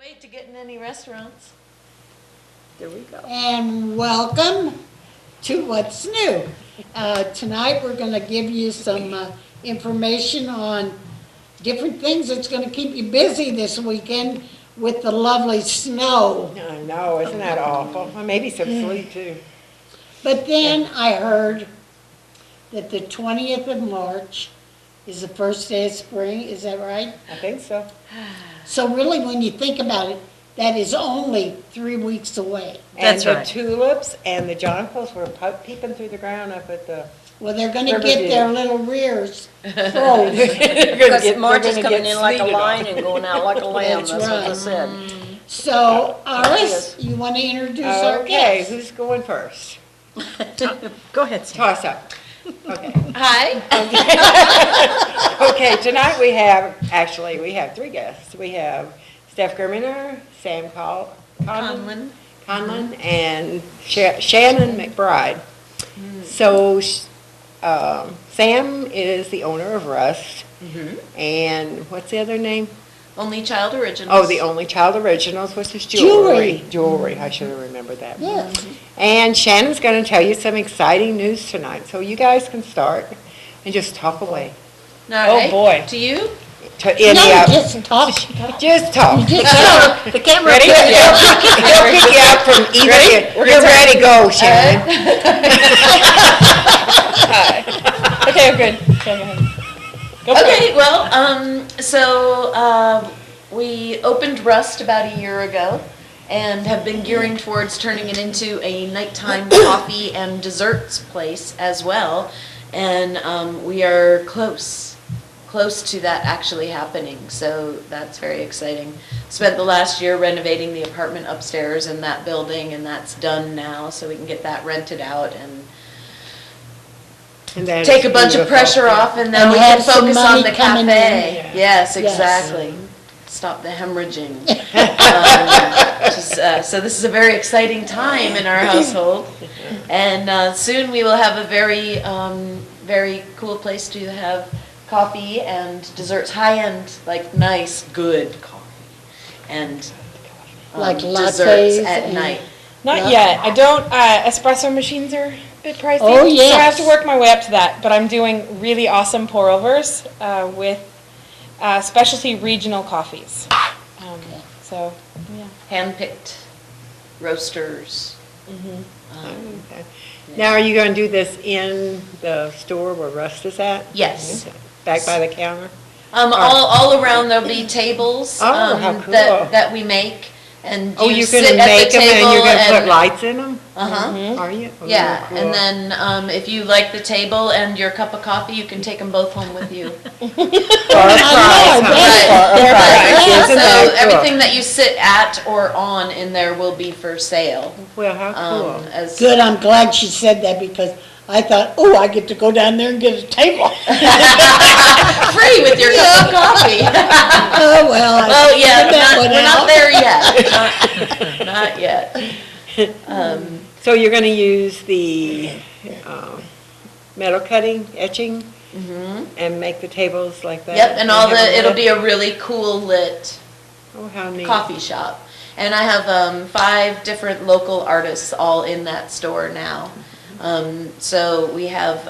Wait to get in any restaurants. There we go. And welcome to What's New. Tonight, we're going to give you some information on different things that's going to keep you busy this weekend with the lovely snow. I know, isn't that awful? Well, maybe some sleep too. But then I heard that the 20th of March is the first day of spring. Is that right? I think so. So really, when you think about it, that is only 3 weeks away. That's And right. the tulips and the jonquils were peeping through the ground up at the. Well, they're going to Riverview. get their little rears froze. Because March is they're gonna coming get in like a sleeted on. lion and going out like a lamb, That's that's what they right. said. So, Iris, you want to introduce our Okay, guest? who's going first? Go ahead, Sam. Toss up. Okay. Hi. Okay, tonight we have three guests. We have Steph Germiner, Sam Conlon, and Shannon McBride. So, Sam is the owner of Rust, and what's the other name? Only Child Originals. Oh, the Only Child Originals, which is jewelry. Jewelry, I should have remembered that. Yes. And Shannon's going to tell you some exciting news tonight, so you guys can start and just talk away. All right. Oh, boy. To you? To any No, of- just talk. Just talk. Just The camera. Ready? They'll pick you out from either end. You're ready, go, Shannon. Okay, good. Okay, go ahead. Go for Okay, it. well, we opened Rust about a year ago and have been gearing towards turning it into a nighttime coffee and desserts place as well. And we are close to that actually happening, so that's very exciting. Spent the last year renovating the apartment upstairs in that building, and that's done now, so we can get that rented out and And that take is a bunch of beautiful. pressure off, and then And we can have some focus on money the coming in. cafe. Yeah. Yes, Yes. exactly. Stop the hemorrhaging. So this is a very exciting time in our household, and soon we will have a very cool place to have coffee and desserts, high-end, like nice, good coffee, and Like desserts lattes at and- night. Not yet. I don't, espresso machines are a bit pricey. Oh, So I have to yes. work my way up to that, but I'm doing really awesome pour-overs, with, specialty regional coffees. So, yeah. Hand-picked roasters. Okay. Now, are you going to do this in the store where Rust is at? Yes. Back by the counter? All around there'll be tables Oh, how cool. Mm-hmm. that we make, and Oh, you you're sit going to at make the them and table you're going to put and lights in them? uh-huh. Are you? Oh, Yeah, cool. and then if you like the table and your cup of coffee, you can take them both home with you. For a price, huh? Right. For a price. Yeah. Isn't So that cool? everything that you sit at or on in there will be for sale. Well, how cool. As Good, I'm glad she said that because I thought, oh, I get to go down there and get a table. free with your cup of coffee. Oh, well. I Well, yeah, figured that we're one not out. there yet. Not yet. So you're going to use the metal cutting, etching, and make the tables like that? Yep, and all have a it'll lid? be a really cool lit Oh, how neat. coffee shop. And I have 5 different local artists all in that store now. So we have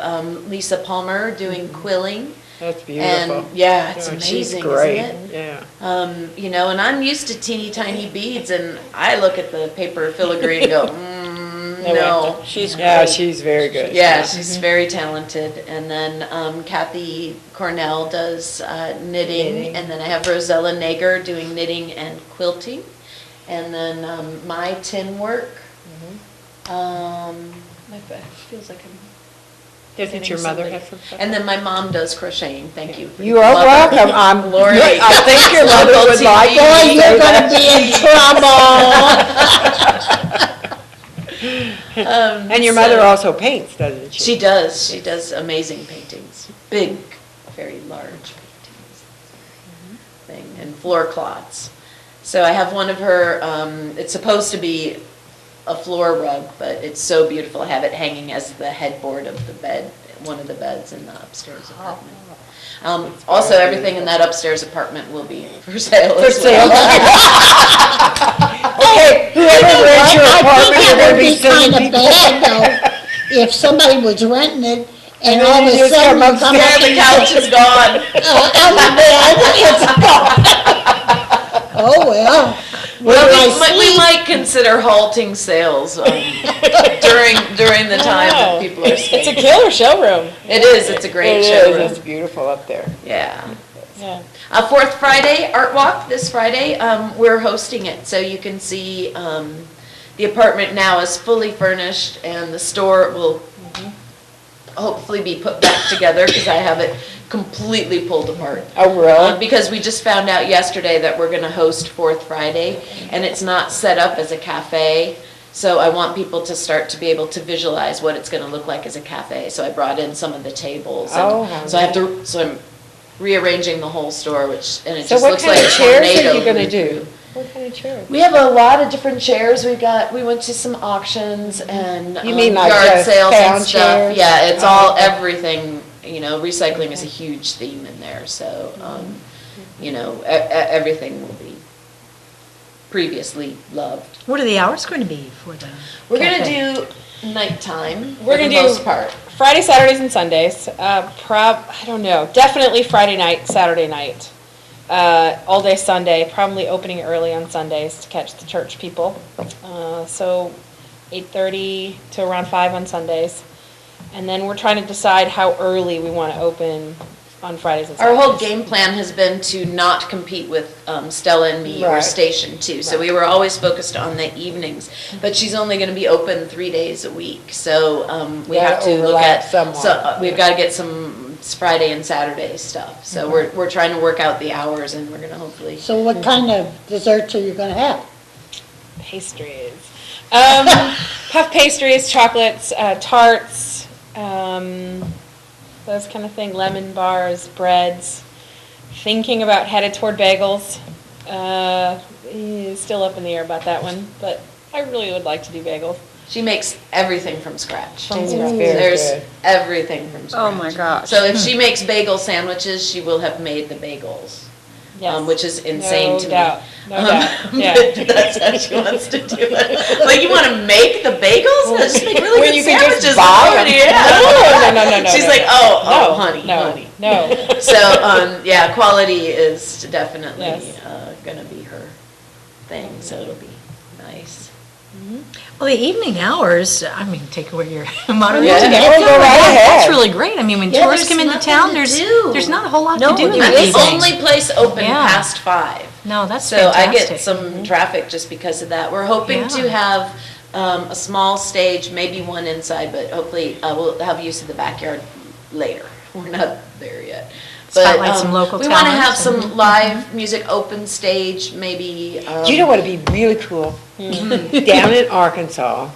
Lisa Palmer doing quilling. That's beautiful. And yeah, it's Oh, amazing, she's great. isn't it? Yeah. You know, and I'm used to teeny tiny beads, and I look at the paper filigree and go, no. She's Yeah, great. she's very good. Yeah, she's very talented. And then Kathy Cornell does knitting, and then I have Rosella Nager doing knitting and quilting. And then my tin work. My back feels like I'm. Doesn't your mother have some stuff? And then my mom does crocheting. Thank you. You are Love her. welcome. I'm Lori. I think your mother Local would like. TV. Boy, to you're say gonna that. be in trouble. And your mother also paints, doesn't she? She does. She does amazing paintings. Big, very large paintings. Thing and floor cloths. So I have one of her. It's supposed to be a floor rug, but it's so beautiful. I have it hanging as the headboard of the bed, one of the beds in the upstairs apartment. Also, everything in that upstairs apartment will be for sale as well. Okay, whoever rents your apartment, you're gonna be I think it sending would be people. kind of bad though, if somebody was renting it and And all then of you a just sudden come you come Yeah, up the and couch is gone. on the bed, it's gone. Oh, well. Well, Will I we sleep? might consider halting sales during the time that people are staying. It's a killer showroom. It is, it's a great It is, showroom. it's beautiful up there. Yeah. Yeah. Fourth Friday, Art Walk this Friday, we're hosting it, so you can see, the apartment now is fully furnished and the store will hopefully be put back together, because I have it completely pulled apart. Oh, really? Because we just found out yesterday that we're gonna host Fourth Friday, and it's not set up as a cafe. So I want people to start to be able to visualize what it's gonna look like as a cafe. So I brought in some of the tables. and Oh, how So I have to, so I'm rearranging the whole store, and it So just what looks kind like of a chairs are tornado you gonna went do? through. What kind of chairs? We have a lot of different chairs. We went to some auctions and You mean like yard just sales and found stuff. chairs? Yeah, it's Oh, all, okay. everything, recycling is a huge theme in there, so, everything will be previously loved. What are the hours going to be for the We're gonna cafe? do nighttime We're for the gonna do- most part. Friday, Saturdays, and Sundays. I don't know. Definitely Friday night, Saturday night. All day Sunday, probably opening early on Sundays to catch the church people. So 8:30 to around 5 on Sundays. And then we're trying to decide how early we want to open on Fridays and Our Saturdays. whole game plan has been to not compete with Stella and me or Right. Station 2. So we were always focused on the evenings, but she's only gonna be open 3 days a week. So we Gotta have to look overlap at, somewhat. so we've gotta get some Friday and Saturday stuff. So we're trying to work out the hours, and we're gonna hopefully. So what kind of desserts are you gonna have? Pastries. Puff pastries, chocolates, tarts, those kind of thing, lemon bars, breads. Thinking about headed toward bagels. Still up in the air about that one, but I really would like to do bagels. She makes everything from scratch. From It's scratch. very There's good. everything from scratch. Oh, my gosh. So if she makes bagel sandwiches, she will have made the bagels. Yes. Which is insane to me. No doubt, no doubt, yeah. But that's how she wants to do it. Like, you want to make the bagels? Just make really When good you can just sandwiches. buy already, 'em. yeah. No. She's like, No, honey, no, honey. No. So, yeah, quality is definitely Yes. gonna be her thing, so it'll be nice. Well, the evening hours, I mean, take away your moderation. Yeah. Oh, go right ahead. That's really great. I mean, when Yeah, tourists there's come into nothing town, to there's do. not a whole lot No, to do in I'm the the evening. only place open Yeah. past 5. No, that's So fantastic. I get some traffic just because of that. We're hoping to Yeah. have a small stage, maybe one inside, but hopefully we'll have use of the backyard later. We're not there yet. But, Spotlight some local we want to have talents some live music, open stage, maybe. Do you know what would be really cool? Down in Arkansas,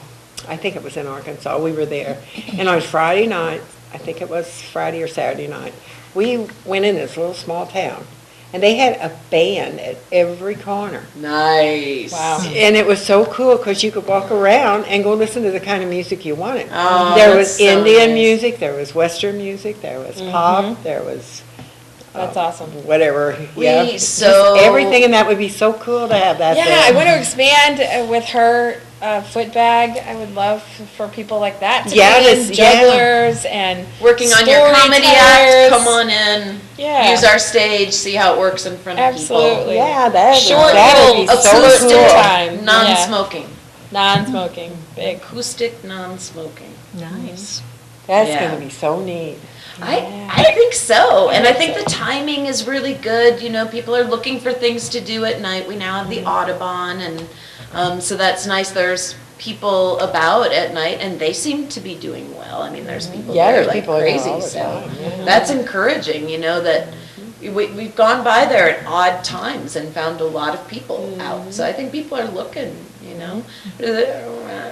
I think it was in Arkansas, we were there, and on Friday night, I think it was Friday or Saturday night, we went in this little small town, and they had a band at every corner. Nice. Wow. And it was so cool, because you could walk around and go listen to the kind of music you wanted. Oh, There that's was so Indian nice. music, there was Western music, there was pop, there was That's awesome. whatever, yeah. Just so- everything, and that would be so cool to have that Yeah, there. I want to expand with her foot bag. I would love for people like that to Yeah, be in, this- yeah. jugglers and Working on your comedy act, storytellers. come on in. Yeah. Use our stage, see how it works in front of people. Absolutely. Yeah, that Short that would be little so acoustic cool. time. Non-smoking. Non-smoking, big. Acoustic, non-smoking. Nice. That's Yeah. gonna be so neat. I think so, and I think the timing is really good, people are looking for things to do at night, we now have the Audubon, and, so that's nice, there's people about at night, and they seem to be doing well, I mean, there's people Yeah, there there's like people there all crazy, the so, time, yeah. that's encouraging, that we've gone by there at odd times and found a lot of people out, so I think people are looking,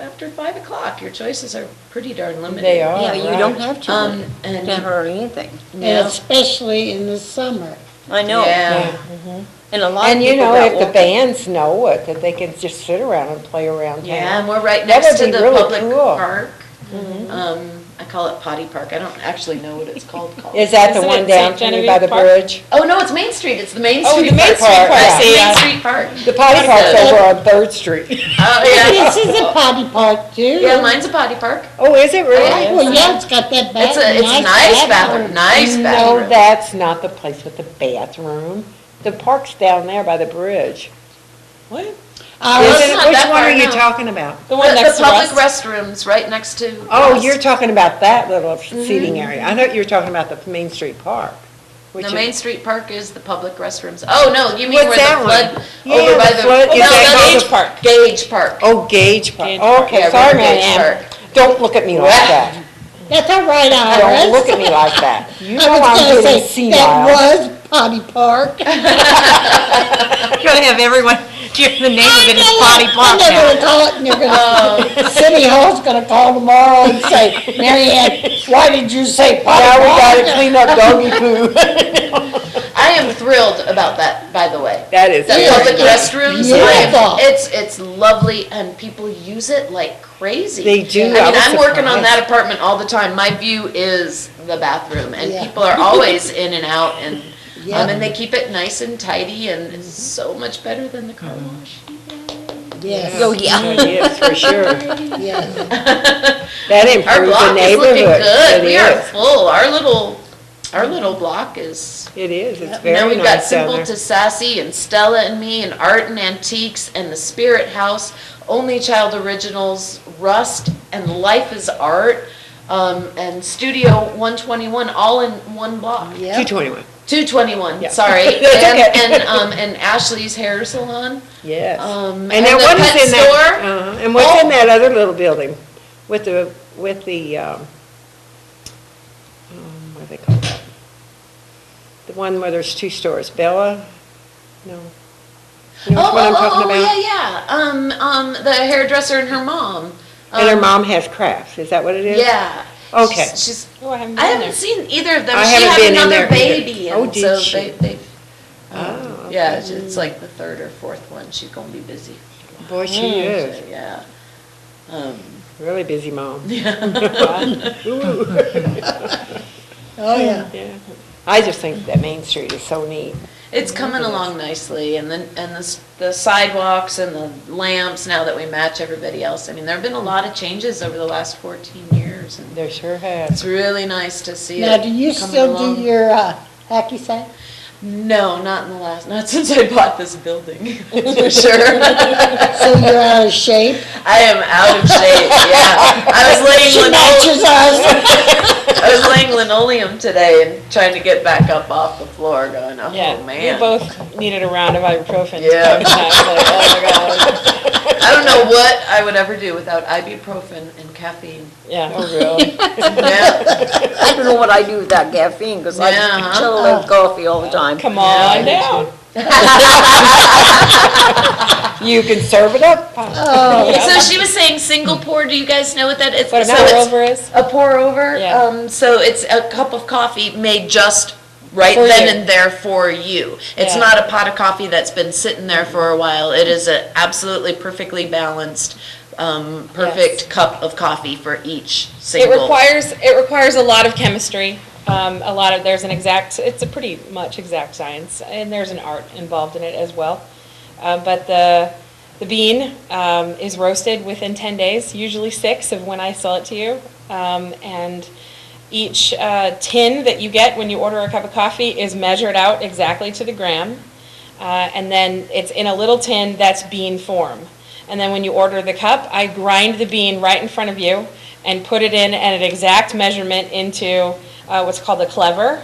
after 5 o'clock, your choices are pretty darn limited. They are. Yeah, you don't have to, And, dinner or anything. And yeah. especially in the summer. I know. Yeah. And a lot of And you people know, that if the walk- bands know it, that they can just sit around and play around town. Yeah, and we're right That next would to be the really public cool. park. I call it Potty Park. I don't actually know what it's called. Is that the Isn't one it down St. from you by the Genevieve Park? bridge? Oh, no, it's Main Street. It's the Main Oh, Street the Main Park. Street Park. That's See, Main Street Park. The potty park's over on Third Street. Oh, yeah. This is a potty park too. Yeah, mine's a potty park. Oh, is it really? Yeah. Well, yeah, it's got that It's a nice bathroom, nice No, bathroom. that's not the place with the bathroom. The park's down there by the bridge. What? it's Isn't it? not Which that one far, are you no. talking about? The one next The to public Rust? restrooms right next to. Oh, Rust. you're talking about that little seating area. I thought you were talking about the Main Street Park. which The is- Main Street Park is the public restrooms. Oh, no, you mean What's where that the one? flood, Yeah, over by the the. flood- No, is that called Gage the- Park. Gage Park. Oh, Gage Park. Gage Park. Okay, Yeah, sorry, River Gage Mary Ann. Park. Don't look at me like that. That's all right, Iris. Don't look at me like that. You I know was I'm gonna getting say, that senile. was potty park. You gotta have everyone, the name of it is I know Potty it. Park And they're gonna now. call it, and you're gonna, City Hall's gonna call tomorrow and say, Mary Ann, why did you say potty Now we park? gotta clean up doggy poo. I am thrilled about that, by the way. That is The very public good. restrooms, Beautiful. it's lovely and people use it like crazy. They do. I mean, I was I'm working on surprised. that apartment all the time. My view is the bathroom and Yeah. people are always in and out and, Yeah. and they keep it nice and tidy and it's so much better than the car wash. Yes, Yes, for sure. yes. That Our improves the block is looking neighborhood. good. It We are is. full. Our little block is. It is, it's Now very we've got nice down Simple there. to Sassy and Stella and Me and Art and Antiques and the Spirit House, Only Child Originals, Rust and Life is Art, and Studio 121, all in one block. Yep. 221, 221, Yeah. sorry. That's okay. And Ashley's Hair Salon. yes. And And the then what pet is in that, store? and what's in Oh. that other little building with the, what do they call that? The one where there's two stores, Bella? No. You know what I'm talking about? yeah. The hairdresser and her mom. And her mom has crafts, is that what it is? Yeah. Okay. She's Oh, I haven't I been haven't there. seen either of them. I She haven't had been in another there either. baby, Oh, and did so she? they Oh, yeah, it's like the third or fourth one. She's gonna be busy. boy, she is. So, yeah. Really busy mom. Oh, yeah. Yeah. I just think that Main Street is so neat. It's coming along nicely, and the sidewalks and the lamps. Now that we match everybody else, I mean, there have been a lot of changes over the last 14 years, and There sure it's has. really nice to see Now, it do you coming still along. do your hacky sack? No, not since I bought this building, for sure. So you're out of shape? I am out of shape, yeah. She matches us. I was laying linoleum today and trying to get back up off the floor going, oh Yeah, we man. both needed a round of ibuprofen. Yeah. Like, oh my God. I don't know what I would ever do without ibuprofen and caffeine. Yeah. Oh, really? Yeah, I don't know what I do with that caffeine, because I Yeah, huh? chill and coffee all the time. Come on down. You can serve it up. So she was saying single pour, do you guys know what that is? What a So pour it's over is? a pour over, Yeah. so it's a cup of coffee made just right For then you. and there for you. It's Yeah. not a pot of coffee that's been sitting there for a while. It is a absolutely perfectly balanced, perfect Yes. cup of coffee for each It single. requires a lot of chemistry. It's a pretty much exact science, and there's an art involved in it as well. But the bean is roasted within 10 days, usually 6 of when I sell it to you. And each tin that you get when you order a cup of coffee is measured out exactly to the gram. And then it's in a little tin that's bean form. And then when you order the cup, I grind the bean right in front of you and put it in at an exact measurement into what's called a clever.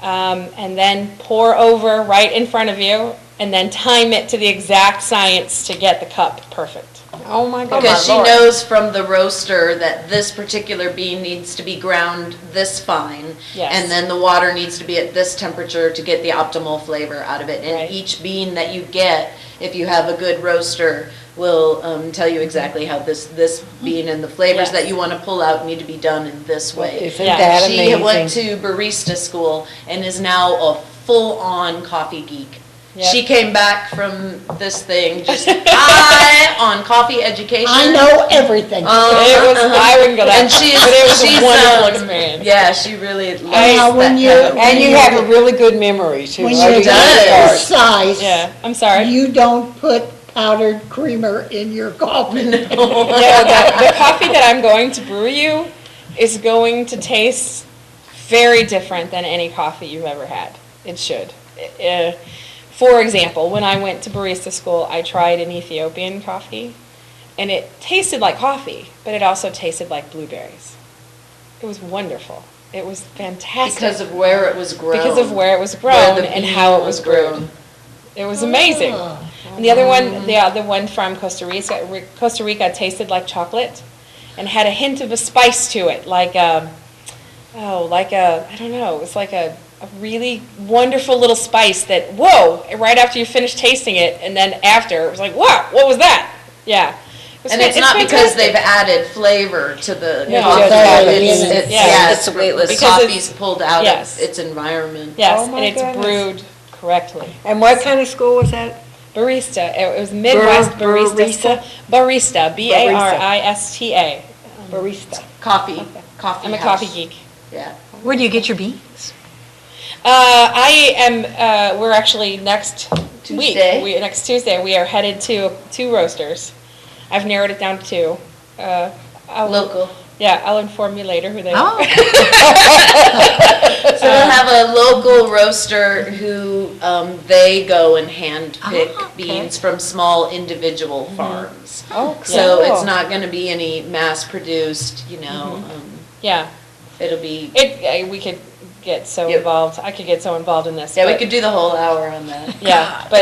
And then pour over right in front of you, and then time it to the exact science to get the cup perfect. Oh, my God. Because she Lord. knows from the roaster that this particular bean needs to be ground this fine. Yes. And then the water needs to be at this temperature to get the optimal flavor out of it. Right. And each bean that you get, if you have a good roaster, will tell you exactly how this bean and the flavors Yes. that you want to pull out need to be done in this way. Isn't Yeah. that She went amazing? to barista school and is now a full-on coffee geek. Yep. She came back from this thing just high on coffee education. I know everything. It was, I wouldn't go that And far, she's, but it was she's, a wonderful experience. Yeah, she really loves Now, when that you- kind of- And you have a really good memory too. When like you're you does. this size, Yeah, I'm sorry. you don't put powdered creamer in your coffee. No, the coffee that I'm going to brew you is going to taste very different than any coffee you've ever had. It should. For example, when I went to barista school, I tried an Ethiopian coffee, and it tasted like coffee, but it also tasted like blueberries. It was wonderful. It was fantastic. Because of where it was grown. Because of where it was Where grown the and bean how it was was brewed. grown. It was amazing. And the other one from Costa Rica tasted like chocolate and had a hint of a spice to it, like I don't know, it was like a really wonderful little spice that, whoa, right after you finish tasting it, and then after, it was like, wow, what was that? Yeah. And it's not because fantastic. they've added flavor to the No, coffee. it's already in it. It's, Yeah. yes, It's the way it was. the Because it's- coffee's pulled out yes. of its environment. Yes, Oh my and it's goodness. brewed correctly. And what kind of school was that? Barista, it was Midwest Barista Barista? School. Barista, Barista. Barista. Coffee I'm a house. coffee geek. Yeah. Where do you get your beans? We're actually next Tuesday. week, next Tuesday, we are headed to 2 roasters. I've narrowed it down to 2. Local. Yeah, I'll inform you later who they Oh, are. So they'll have a local roaster who, they go and hand pick Oh, okay. beans from small individual farms. Oh, So cool. it's not gonna be any mass produced, Yeah, it'll be, we could get so Yep. involved, I could get so involved in this. yeah, we but- could do the whole hour on that. Yeah, but-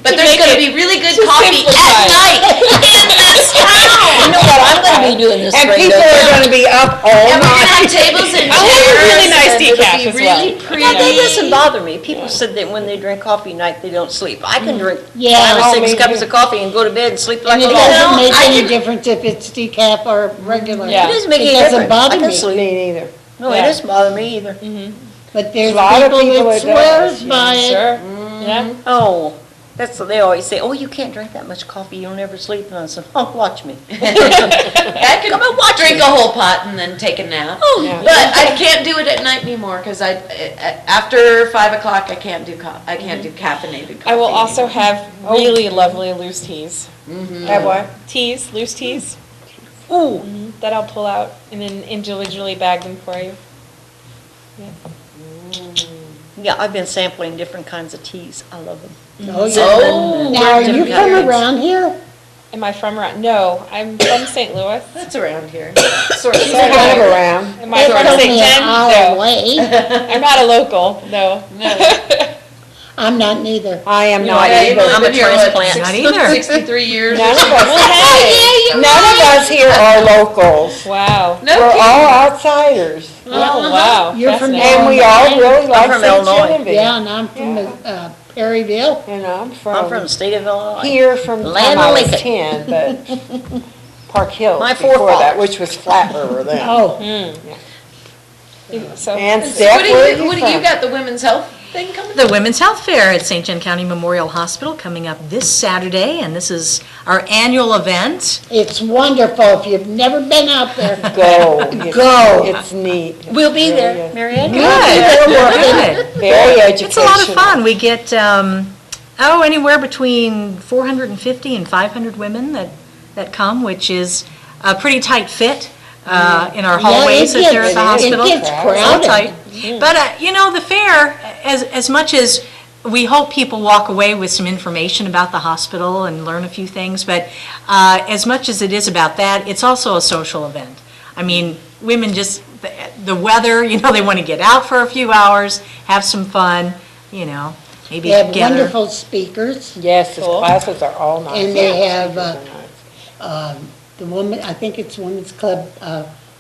But there's gonna be really good to coffee simplify at it. night in this town. You know what I'm gonna be doing this And spring, people though? are gonna be up all And we're gonna night. have tables and I'll have a really chairs, nice and it'll decaf be as really well. pretty. Yeah, that doesn't bother me. People said that when they drink coffee at night, they don't sleep. I can drink Yeah. 5 Oh, or 6 me cups too. of coffee and go to bed and sleep like And a it log. doesn't make I any can- difference if it's decaf or regular. Yeah. It doesn't make any It doesn't difference. bother I can me. sleep. Me neither. No, Yeah. it doesn't bother me either. But there's A lot of people people that it swears does, by it. Sure, yeah. Oh, that's what they always say. Oh, you can't drink that much coffee. You'll never sleep. And I said, oh, watch me. I could Come and watch drink me. a whole pot and then take a nap. Oh, Yeah. But I can't do it at night anymore because after 5 o'clock I can't do caffeinated coffee. I will also anymore. have really lovely loose teas. Have what? Teas, loose teas, Ooh, that I'll pull out and then individually bag them for you. yeah, I've been sampling different kinds of teas. I love them. Oh, yeah. Oh, Now, are you different from kinds. around here? Am I from around? No, I'm from St. Louis. That's around here. Sort of. Kind of around. Am I It's from only St. an Jen? hour No. away. I'm not a local, no. I'm not neither. I am No, not I've either. only I'm a been here, what, transplant. Not either. 63 years. None or of something. us, Well, hey, none of us here are locals. wow. No We're kidding. all outsiders. Oh, wow. You're from fascinating. And we all really like from St. Illinois. Genevieve. Yeah, and I'm from Perryville. And I'm I'm from the from state of Illinois. here from the Land time I of was Lincoln. 10, but Park Hills My before that, forefathers. which was Flat River then. Oh, So, And So Steph, what do where are you, you what do you from? got, the women's health thing coming? The Women's Health Fair at St. John County Memorial Hospital coming up this Saturday, and this is our annual event. it's wonderful. If you've never been out there, Go. It's- Go. It's neat. We'll be Really there, is. Mary Ann. Good. Very educational. It's a lot of fun. We get, anywhere between 450 and 500 women that come, which is a pretty tight fit in our hallways it that there at the gets- it hospital. gets It's all crowded. tight. But, the fair, as much as we hope people walk away with some information about the hospital and learn a few things, but as much as it is about that, it's also a social event. I mean, women just, the weather, they want to get out for a few hours, have some fun, maybe they have gather. wonderful speakers. Yes, the Cool. classes are all nice. And they have, Speakers are nice. The woman, I think it's Women's Club,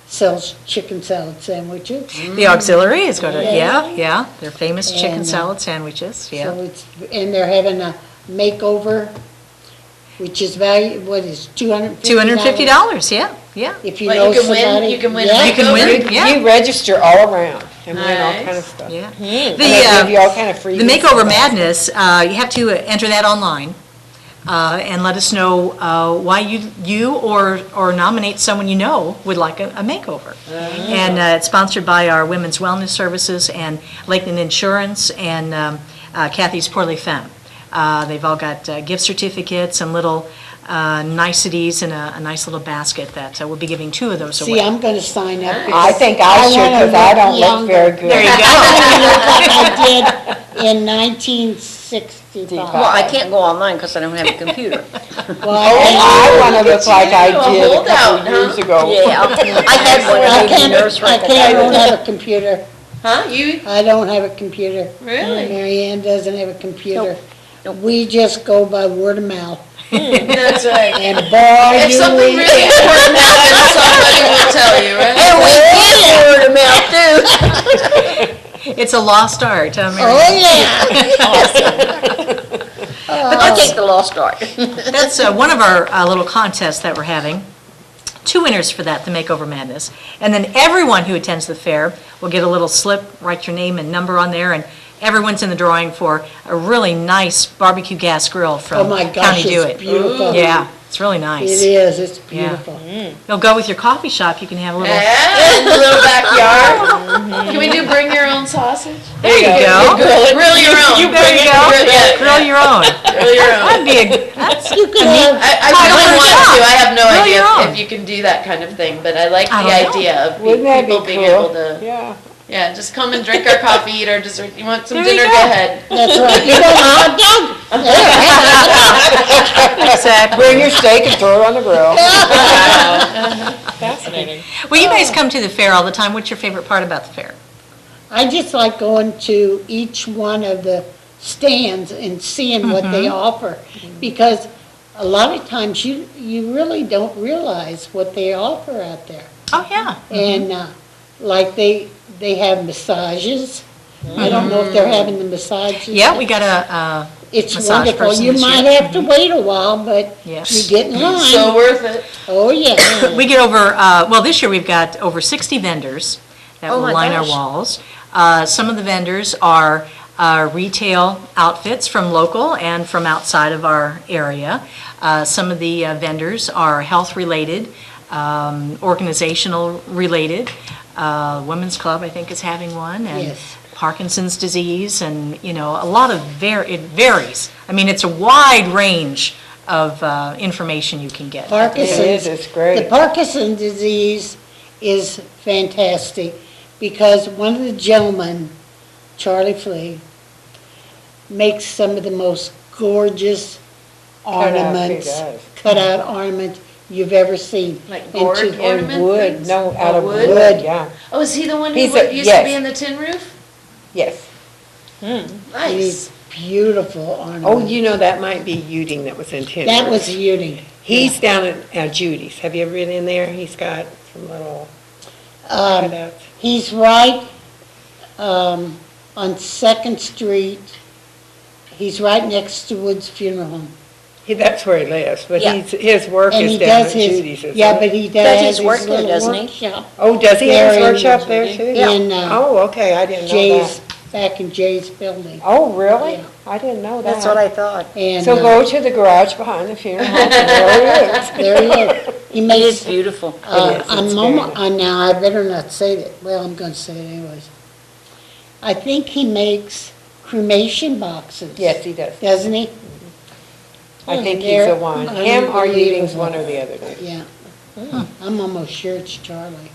sells chicken salad sandwiches. The auxiliary is going to, Yeah. yeah, their famous chicken And, salad sandwiches, yeah. So it's, and they're having a makeover, which is what is $250? $250, yeah. If you But know you can win- somebody. you can win Yeah. You can win, You yeah. register all around. and win all Nice. kind of stuff. Yeah. And they give you all kind of freebies. The Makeover Madness, you have to enter that online and let us know why you or nominate someone you know would like a makeover. And it's sponsored by our Women's Wellness Services and Lakeland Insurance and Kathy's Pour Les Femmes. They've all got gift certificates and little niceties in a nice little basket that we'll be giving 2 of those away. See, I'm gonna sign up. I because think I should, wanna because I look don't look younger. very good. There you go. I did in 1965. Well, I can't go online because I don't have a computer. Well, I want to look like I you, a did a holdout, couple years ago. Yeah, I had one I of those can't, nurse I don't have a computer. Huh? You, I don't have a computer. really? Mary Ann doesn't have a computer. Nope. We just go by word of mouth. That's right. And boy, If do something we. really important happens, somebody will tell you, right? And we get word of mouth too. It's a lost art, Mary. Oh, yeah. I take the lost art. That's one of our little contests that we're having. 2 winners for that, the Makeover Madness. And then everyone who attends the fair will get a little slip, write your name and number on there, and everyone's in the drawing for a really nice barbecue gas grill Oh, from my County gosh, Do it's It. beautiful. Yeah, it's really It nice. is, it's Yeah. beautiful. You'll go with your coffee shop, you can have a little, Yeah, in the little backyard. Can we do bring your own sausage? there you go. Grill your own. There you go. Yeah, Grill your own. grill your own. That'd be that's You can have, I Title really for want job. to, I have no Grill idea your own. if you can do that kind of thing, but I like I the don't know. idea of Wouldn't that be people being able cool? to, Yeah. just come and drink our coffee, eat our dessert. You want some There you dinner, go. go ahead. that's right. You want a hot dog? exactly. Bring your steak and throw it on the grill. Fascinating. Well, you guys come to the fair all the time. What's your favorite part about the fair? I just like going to each one of the stands and seeing what they offer, because a lot of times you really don't realize what they offer out there. Oh, yeah. And like they have massages. I don't know if they're having the massages. Yeah, we got a It's massage wonderful. person You this might year. have to wait a while, but Yes. you get in line. So worth it. Oh, yeah. We get over, well, this year we've got over 60 vendors that Oh will my line our gosh. walls. Some of the vendors are retail outfits from local and from outside of our area. Some of the vendors are health-related, organizational-related. Women's Club, I think, is having one, and Yes. Parkinson's disease, and, a lot of, it varies. I mean, it's a wide range of information you can get. It Parkinson's. is, it's The great. Parkinson's disease is fantastic, because one of the gentlemen, Charlie Flea, makes some of the most gorgeous Cut-out, he ornaments, does. cut-out ornaments you've ever seen. Like And board to- ornament Wood, things? no, out of wood? wood, yeah. Oh, is he the one who He's a- used to be yes. in the tin roof? Yes. These Nice. beautiful ornaments. Oh, that might be Uding that was in Tin That Roof. was Udi. He's down at Judy's. Have you ever been in there? He's got some little Um, cutouts. He's right on Second Street. He's right next to Woods Funeral Home. That's where he lives, but Yeah. his work And is he down does at his, Judy's, isn't yeah, it? but he Does does his his work there, little doesn't he? workshop Oh, does he have his There in- workshop there too? Yeah. in Oh, okay, I didn't know Jay's, that. back in Jay's building. Oh, really? Yeah. I didn't know that. That's what I thought. And So go to the garage behind the funeral home, and there it is. there he is. He It is makes, beautiful. It is, I'm it's almo- very now I better not say that, well, I'm gonna say it anyways. I think he makes cremation boxes. Yes, he does. Doesn't he? I think he's They're the one. Him or Uding's unbelievable. one or the other. Yeah. I'm almost sure it's Charlie.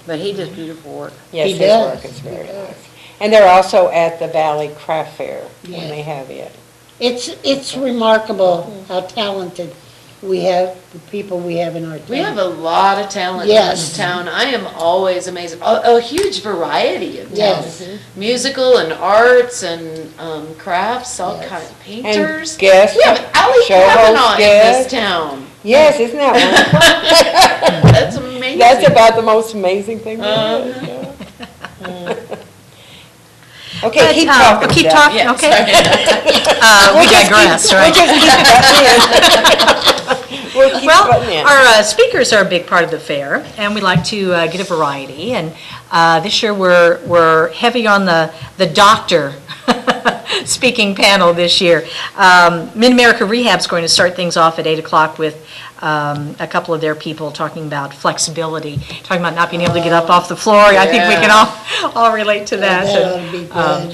But he does beautiful work. Yes, He his does. work is very He does. nice. And they're also at the Valley Craft Fair when Yes. they have it. It's remarkable how talented we have, the people we have in our town. We have a lot of talent in Yes. this town. I am always amazed. A huge variety of talent. Yes. Musical and arts and crafts, all Yes. kinds of And painters. guests, We have Ally show Kavanaugh host in guests. this town. Yes, isn't that wonderful? That's amazing. That's about the most amazing thing there Uh-huh. is, yeah. Okay, But, keep we'll talking. keep Jeff. talking, Yeah, okay? sorry. We digress, right? We'll just keep We'll keep Well, putting in. our speakers are a big part of the fair, and we like to get a variety. And this year, we're heavy on the doctor speaking panel this year. Mid-America Rehab's going to start things off at 8 o'clock with a couple of their people talking about flexibility, talking about not being able to get up off the floor. I think we can all relate to that. That ought to be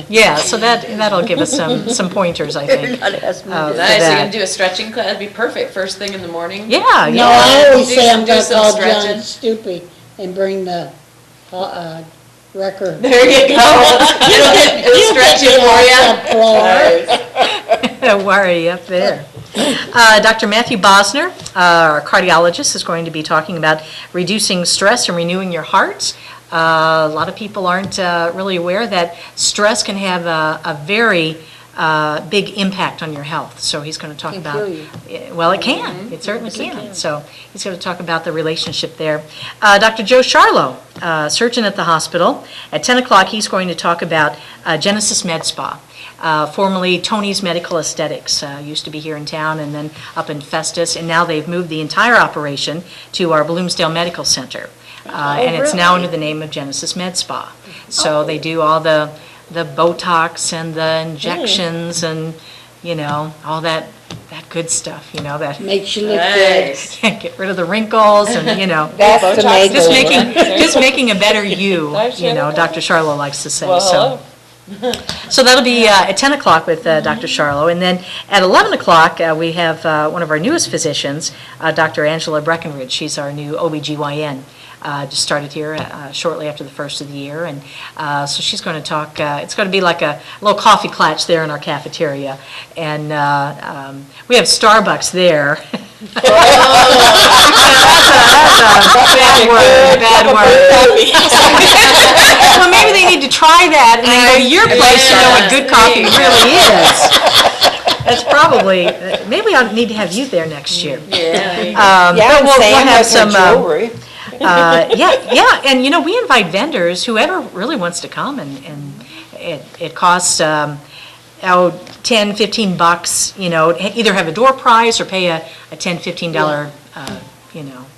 good. Yeah, so that'll give us some pointers, I think. Everybody has to uh, move. for Nice, you that. can do a stretching class, that'd be perfect, first thing in the morning. Yeah, No, yeah. I always Do say I'm some- gonna do some call John stretching. Stoopy and bring the record. There you go. It'll stretch you for you. Worry up there. Dr. Matthew Bosner, our cardiologist, is going to be talking about reducing stress and renewing your heart. A lot of people aren't really aware that stress can have a very big impact on your health. So he's going to talk about. kill you. Well, it can. It certainly can. So he's going to talk about the relationship there. Dr. Joe Charlo, surgeon at the hospital. At 10 o'clock, he's going to talk about Genesis Med Spa. Formerly Tony's Medical Aesthetics, used to be here in town and then up in Festus, and now they've moved the entire operation to our Bloomsdale Medical Center. And it's now under the name of Genesis Med Spa. So they do all the Botox and the injections and, all that good stuff, that Makes you look good. Nice. get rid of the wrinkles and, That's the Botox makeover. just making a better you, Dr. Charlo likes to say, so. So that'll be at 10 o'clock with Dr. Charlo. And then at 11 o'clock, we have one of our newest physicians, Dr. Angela Breckenridge. She's our new OBGYN. Just started here shortly after the first of the year. And so she's going to talk, it's going to be like a little coffee klatch there in our cafeteria. And we have Starbucks there. Bad word. Well, maybe they need to try that and then go to your place to know what good coffee really is. That's probably, maybe I'll need to have you there next year. Yeah. Yeah, But we'll Sam have has her some, jewelry. yeah, and we invite vendors, whoever really wants to come, and it costs, $10, $15, either have a door prize or pay a $10, $15,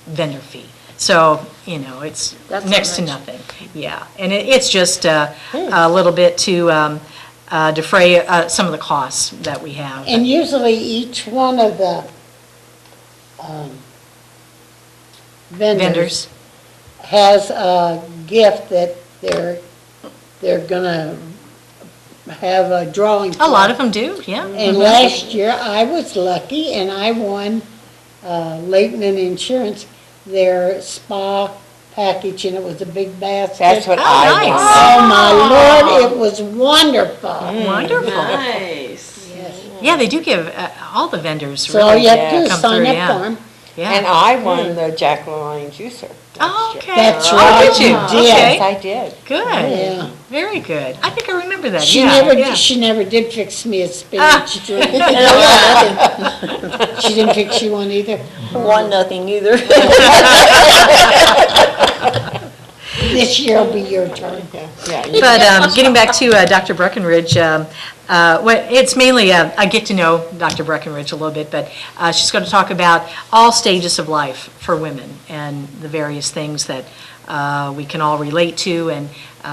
vendor fee. So, it's That's next to not much. nothing, yeah. And it's just a little bit to defray some of the costs that we have. And usually each one of the vendors has a gift that they're gonna have a drawing for. A lot of them do, yeah. And last year, I was lucky and I won Leighton and Insurance, their spa package, and it was a big basket. That's what Oh, I nice. want. Oh, my Lord, it was wonderful. Wonderful. Nice. Yes. Yeah, they do give, all the vendors So all really you have to do is come sign through, up yeah. for them. And Yeah. I won the Jack LaLanne juicer. Oh, last year. okay. That's Oh, right, did you? you did. Okay. Yes, I did. Good. Yeah. Very good. I think I remember that, She yeah, never, yeah. she never did fix me a spinach drink. She didn't fix you one either. Want nothing either. This year will be your turn. Yeah. But getting back to Dr. Breckenridge, it's mainly I get to know Dr. Breckenridge a little bit, but she's going to talk about all stages of life for women and the various things that we can all relate to, and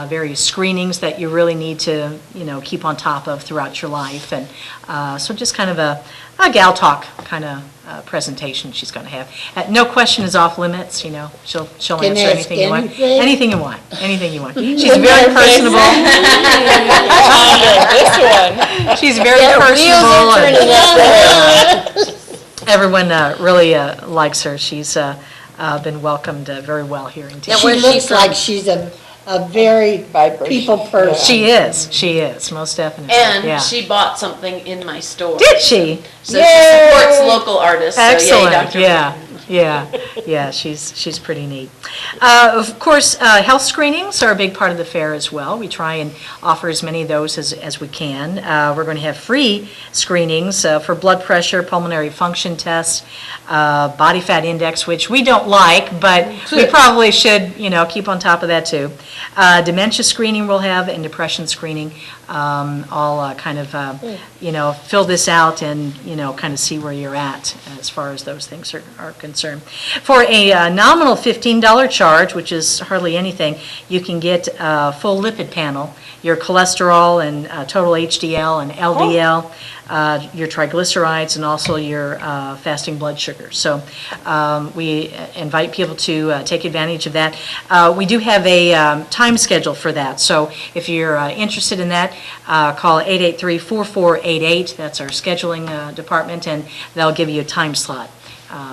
various screenings that you really need to, keep on top of throughout your life. And so just kind of a gal talk kind of presentation she's going to have. No question is off limits, she'll Can answer ask anything you want. anything? Anything you want, anything you want. She's very personable. This one. She's very personable. and Everyone really likes her. She's been welcomed very well here in town. She where's she looks from? like she's a very Vibration. people person. She is, most definitely. And Yeah. she bought something in my store. Did she? So she supports local artists. So yay, Excellent, Dr. yeah, she's pretty neat. Of course, health screenings are a big part of the fair as well. We try and offer as many of those as we can. We're going to have free screenings for blood pressure, pulmonary function tests, body fat index, which we don't like, but we probably should, keep on top of that too. Dementia screening we'll have, and depression screening. all kind of, fill this out and, kind of see where you're at as far as those things are concerned. For a nominal $15 charge, which is hardly anything, you can get a full lipid panel, your cholesterol and total HDL and LDL, your triglycerides, and also your fasting blood sugar. So we invite people to take advantage of that. We do have a time schedule for that, so if you're interested in that, call 883-4488. That's our scheduling department, and they'll give you a time slot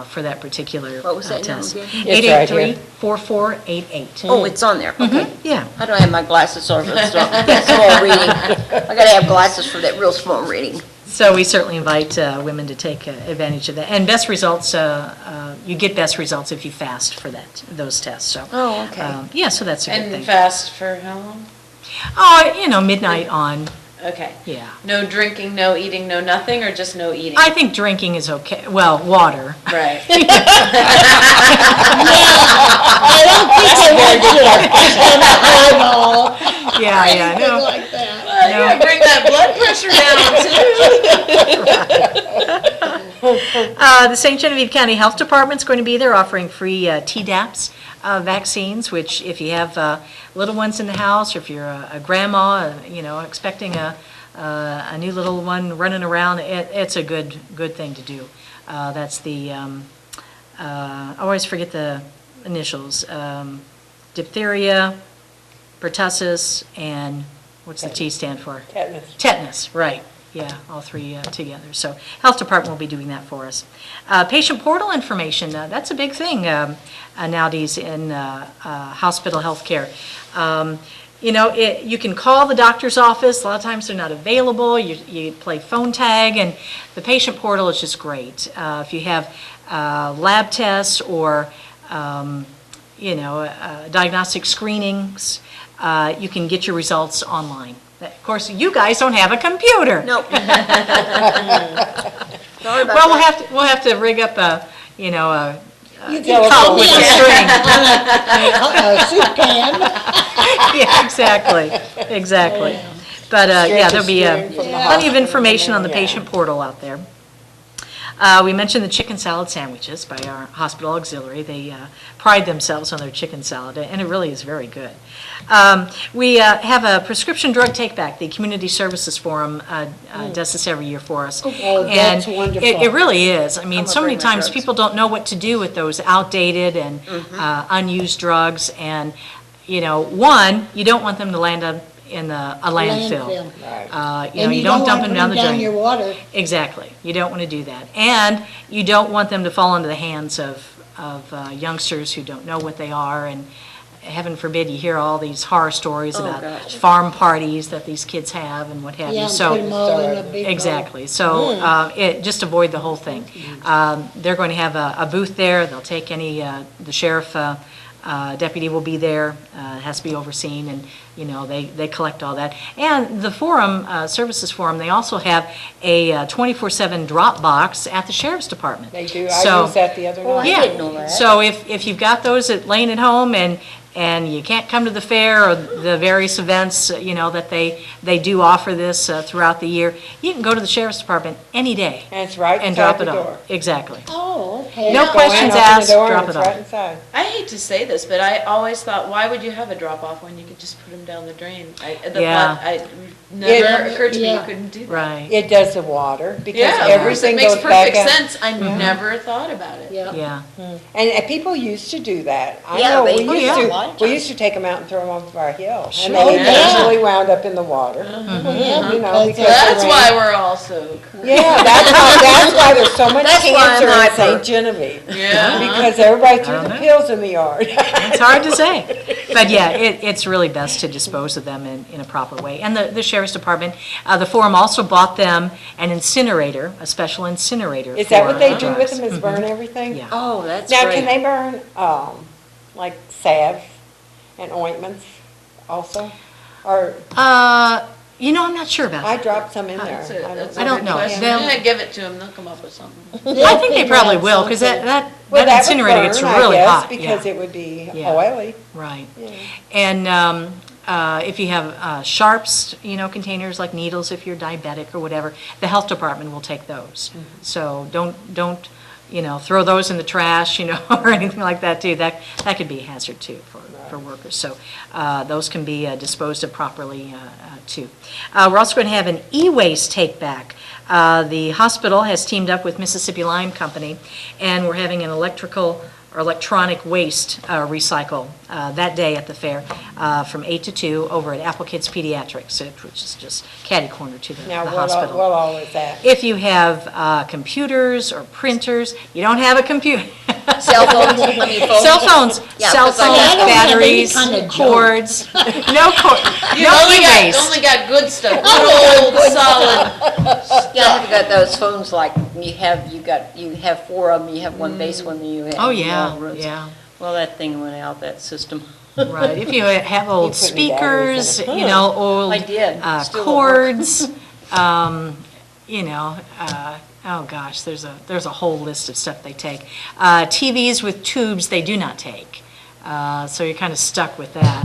for that particular What was that number test. again? It's right here. 883-4488. Oh, it's on there, okay. Yeah. I don't have my glasses on for the small reading. I gotta have glasses for that real small reading. So we certainly invite women to take advantage of that. And best results, you get best results if you fast for those tests, so. Oh, okay. Yeah, so that's a good And thing. fast for how long? Oh, midnight on, Okay. yeah. No drinking, no eating, no nothing, or just no eating? I think drinking is okay, well, water. Right. Eyeball, Yeah, yeah, anything no. like that. You gotta bring that blood pressure down too. The St. Genevieve County Health Department's going to be there offering free Tdap vaccines, which if you have little ones in the house, or if you're a grandma, expecting a new little one running around, it's a good thing to do. That's the, I always forget the initials, diphtheria, pertussis, and what's the T stand for? Tetanus. Tetanus, right. Yeah, all three together. So Health Department will be doing that for us. Patient portal information, that's a big thing nowadays in hospital healthcare. You can call the doctor's office. A lot of times they're not available. You play phone tag, and the patient portal is just great. If you have lab tests or, diagnostic screenings, you can get your results online. Of course, you guys don't have a computer. Nope. Sorry about Well, that. we'll have to rig up a You can call with a string. a soup can. Yeah, exactly. But, there'll be String from the plenty of hospital, information on the yeah. patient portal out there. We mentioned the chicken salad sandwiches by our hospital auxiliary. They pride themselves on their chicken salad, and it really is very good. We have a prescription drug take-back. The Community Services Forum does this every year for us. Oh, that's And wonderful. it really is. I mean, I'm so gonna many bring my times drugs. people don't know what to do with those outdated and unused drugs. And, one, you don't want them to land up in a landfill. Right. And You don't dump them down the down drain. your water. Exactly. You don't want to do that. And you don't want them to fall into the hands of youngsters who don't know what they are. And heaven forbid, you hear all these horror stories Oh, about gosh. farm parties that these kids have and what have Yeah, you. and So put 'em all in a big bowl. exactly. So just avoid the whole thing. They're going to have a booth there. They'll take any, the sheriff deputy will be there. It has to be overseen, and they collect all that. And the forum, Services Forum, they also have a 24/7 drop box at the sheriff's department. They do. So- I used that the other Oh, I night. Yeah. didn't know that. So if you've got those laying at home and you can't come to the fair or the various events, that they do offer this throughout the year, you can go to the sheriff's department any day And it's right and drop inside it the off. door. Exactly. Oh, okay. No Go in, questions open the asked, door, and drop it's it off. right inside. I hate to say this, but I always thought, why would you have a drop-off when you could just put them down the drain? Yeah. Never occurred to me you Yeah. couldn't do that. Right. It does the water, because Yeah, of course, it everything makes goes back perfect out. sense. I never thought about it. Yeah. Yeah. And people used to do that. I Yeah, know, they we do. used Yeah, a to, lot of we times. used to take them out and throw them off of our hill. Sure. And they Yeah. eventually wound up in the water. Yeah, You know, because That's they why ran- we're all so cool. Yeah, that's why there's so much That's why I'm cancer in hyper. St. Genevieve. Yeah. Because everybody threw don't the know. pills in the yard. It's hard to say. But yeah, it's really best to dispose of them in a proper way. And the sheriff's department, the forum also bought them an incinerator, a special incinerator. Is that for what they do with drugs. them, is burn everything? Yeah. Oh, that's Now, great. can they burn, like salve and ointments also? Or, I'm not sure about I that. dropped some in there. That's a I don't good know. question. They'll- Yeah, give it to them, they'll come up with something. I think they probably will, because that Well, that that would incinerator gets burn, I really guess, hot. because Yeah. it would be Yeah. oily. Right. Yeah. And if you have sharps, containers like needles, if you're diabetic or whatever, the health department will take those. So don't, throw those in the trash, or anything like that too. That could be a hazard too for workers. So those can be disposed of properly too. We're also going to have an e-waste take back. The hospital has teamed up with Mississippi Lime Company, and we're having an electronic waste recycle that day at the fair from 8 to 2 over at Apple Kids Pediatrics, which is just catty corner to the Now, hospital. what all is that? If you have computers or printers, you don't have a computer. Cell phones, I mean, phones. Cell phones, Yeah, cell 'cause I phones, don't have any batteries, kind of joke. cords, You no only e-waste. got good stuff, good old solid. Yeah, I've got those phones like you have 4 of them, you have one base one, you have. Oh, yeah, long rows. yeah. Well, that thing went out, that system. Right, if you have old put new batteries speakers, in it. I old did. Still don't work. cords, oh gosh, there's a whole list of stuff they take. TVs with tubes, they do not take. So you're kind of stuck with that,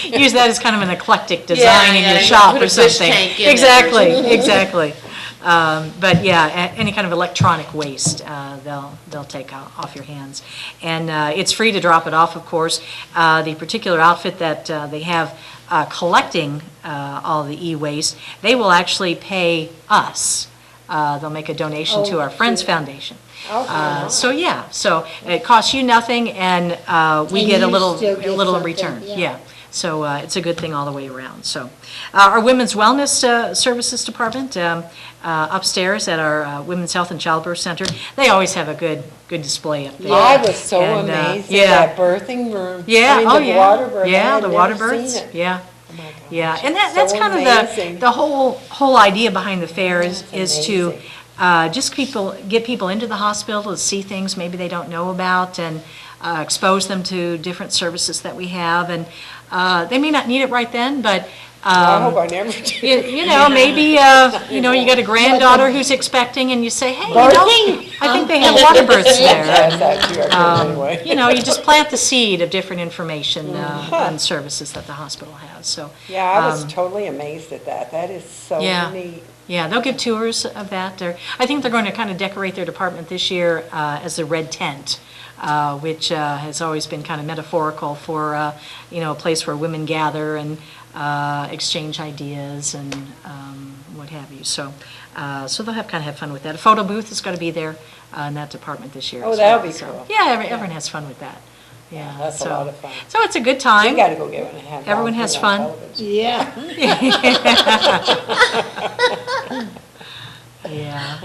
Use that as kind of an eclectic design in yeah, your you shop put or a fish something. tank in it or Exactly. But yeah, any kind of electronic waste, they'll take off your hands. And it's free to drop it off, of course. The particular outfit that they have collecting all the e-waste, they will actually pay us. They'll make a donation to our Friends Foundation. So it costs you nothing, and we And get a you little still get in something, return. yeah. Yeah. So it's a good thing all the way around. So our Women's Wellness Services Department upstairs at our Women's Health and Childbirth Center, they always have a good display up there. I was so And, amazed yeah. at that birthing room. Yeah, I mean, oh the yeah. water birth, I Yeah, had the never water seen births, it. yeah. Oh my gosh, Yeah, and it's that's so kind of amazing. the whole idea behind the fair is to amazing. just get people into the hospital to see things maybe they don't know about, and expose them to different services that we have. And they may not need it right then, but I hope I never do. maybe you got a granddaughter who's expecting, and you say, hey, I think they have water births there. Yes, that too, I do anyway. You just plant the seed of different information and services that the hospital has. So Yeah, I was totally amazed at that. That is so Yeah. neat. yeah, they'll give tours of that. I think they're going to kind of decorate their department this year as the red tent, which has always been kind of metaphorical for a place where women gather and exchange ideas and what have you. So they'll kind of have fun with that. A photo booth is going to be there in that department this year. Oh, as that'll well. be So, cool. Yeah, everyone has fun with that. Yeah, That's a lot of fun. So it's a good We time. gotta go get one and have. Everyone Bob has put it on fun. television. Yeah. Yeah.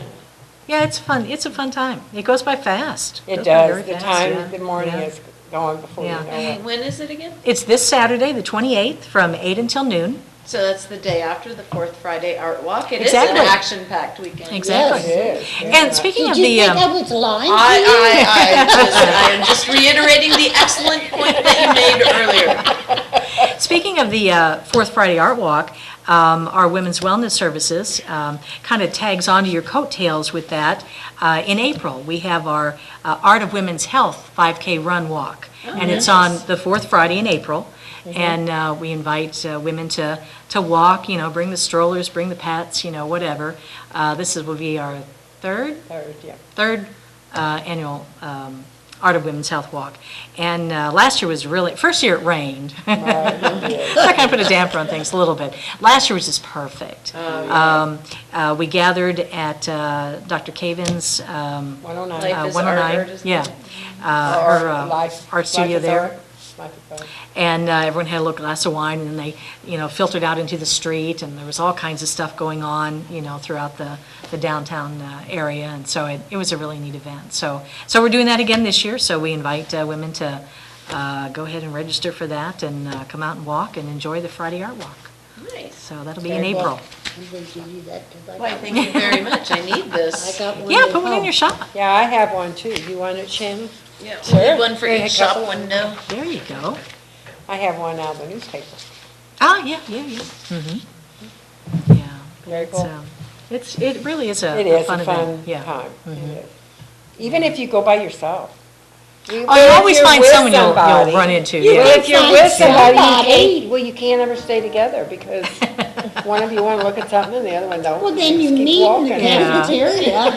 Yeah, it's fun. It's a fun time. It goes by fast. It Goes by very does. The fast, time, yeah. the morning Yeah. is going before you Yeah. know it. When is it again? It's this Saturday, the 28th, from 8 until noon. So that's the day after the Fourth Friday Art Walk. It is Exactly. an action-packed weekend. Exactly. It is. And speaking Did of you the, think I was lying to you? I am just reiterating the excellent point that you made earlier. speaking of the Fourth Friday Art Walk, our Women's Wellness Services kind of tags onto your coattails with that. In April, we have our Art of Women's Health 5K Run Walk, and it's on the fourth Friday in April. And we invite women to walk, bring the strollers, bring the pets, whatever. Will be our third annual Art of Women's Health Walk. And last year was first year it rained. That kind of put a damper on things a little bit. Last year was just perfect. We gathered at Dr. Caven's 109. Life is 109, art, isn't yeah. it? Her Life- art studio Life is there. Art. Life is Art. And everyone had a little glass of wine, and then they, filtered out into the street, and there was all kinds of stuff going on, throughout the downtown area, and so it was a really neat event. So we're doing that again this year, so we invite women to go ahead and register for that, and come out and walk and enjoy the Friday Art Walk. Nice. So that'll be in Very April. I'm going to give you that 'cause I Why, got thank you very much. I need I this. got one Yeah, at put one in home. your shop. Yeah, I have one too. You want it, Shannon? Yeah, we Sure. need one for Yeah, a each shop couple. window. There you go. I have one out of the newspaper. Ah, yeah. Yeah. Very It's, cool. it really is a It is fun a event. fun Yeah. time. It is. Even if you go by yourself. Oh, you always find someone you'll run into, You yeah. Well, if you're with somebody, somebody. you can't ever stay together because one of you want to look at something and the other one don't. Well, then you Just keep meet in the walking. Yeah. cafeteria.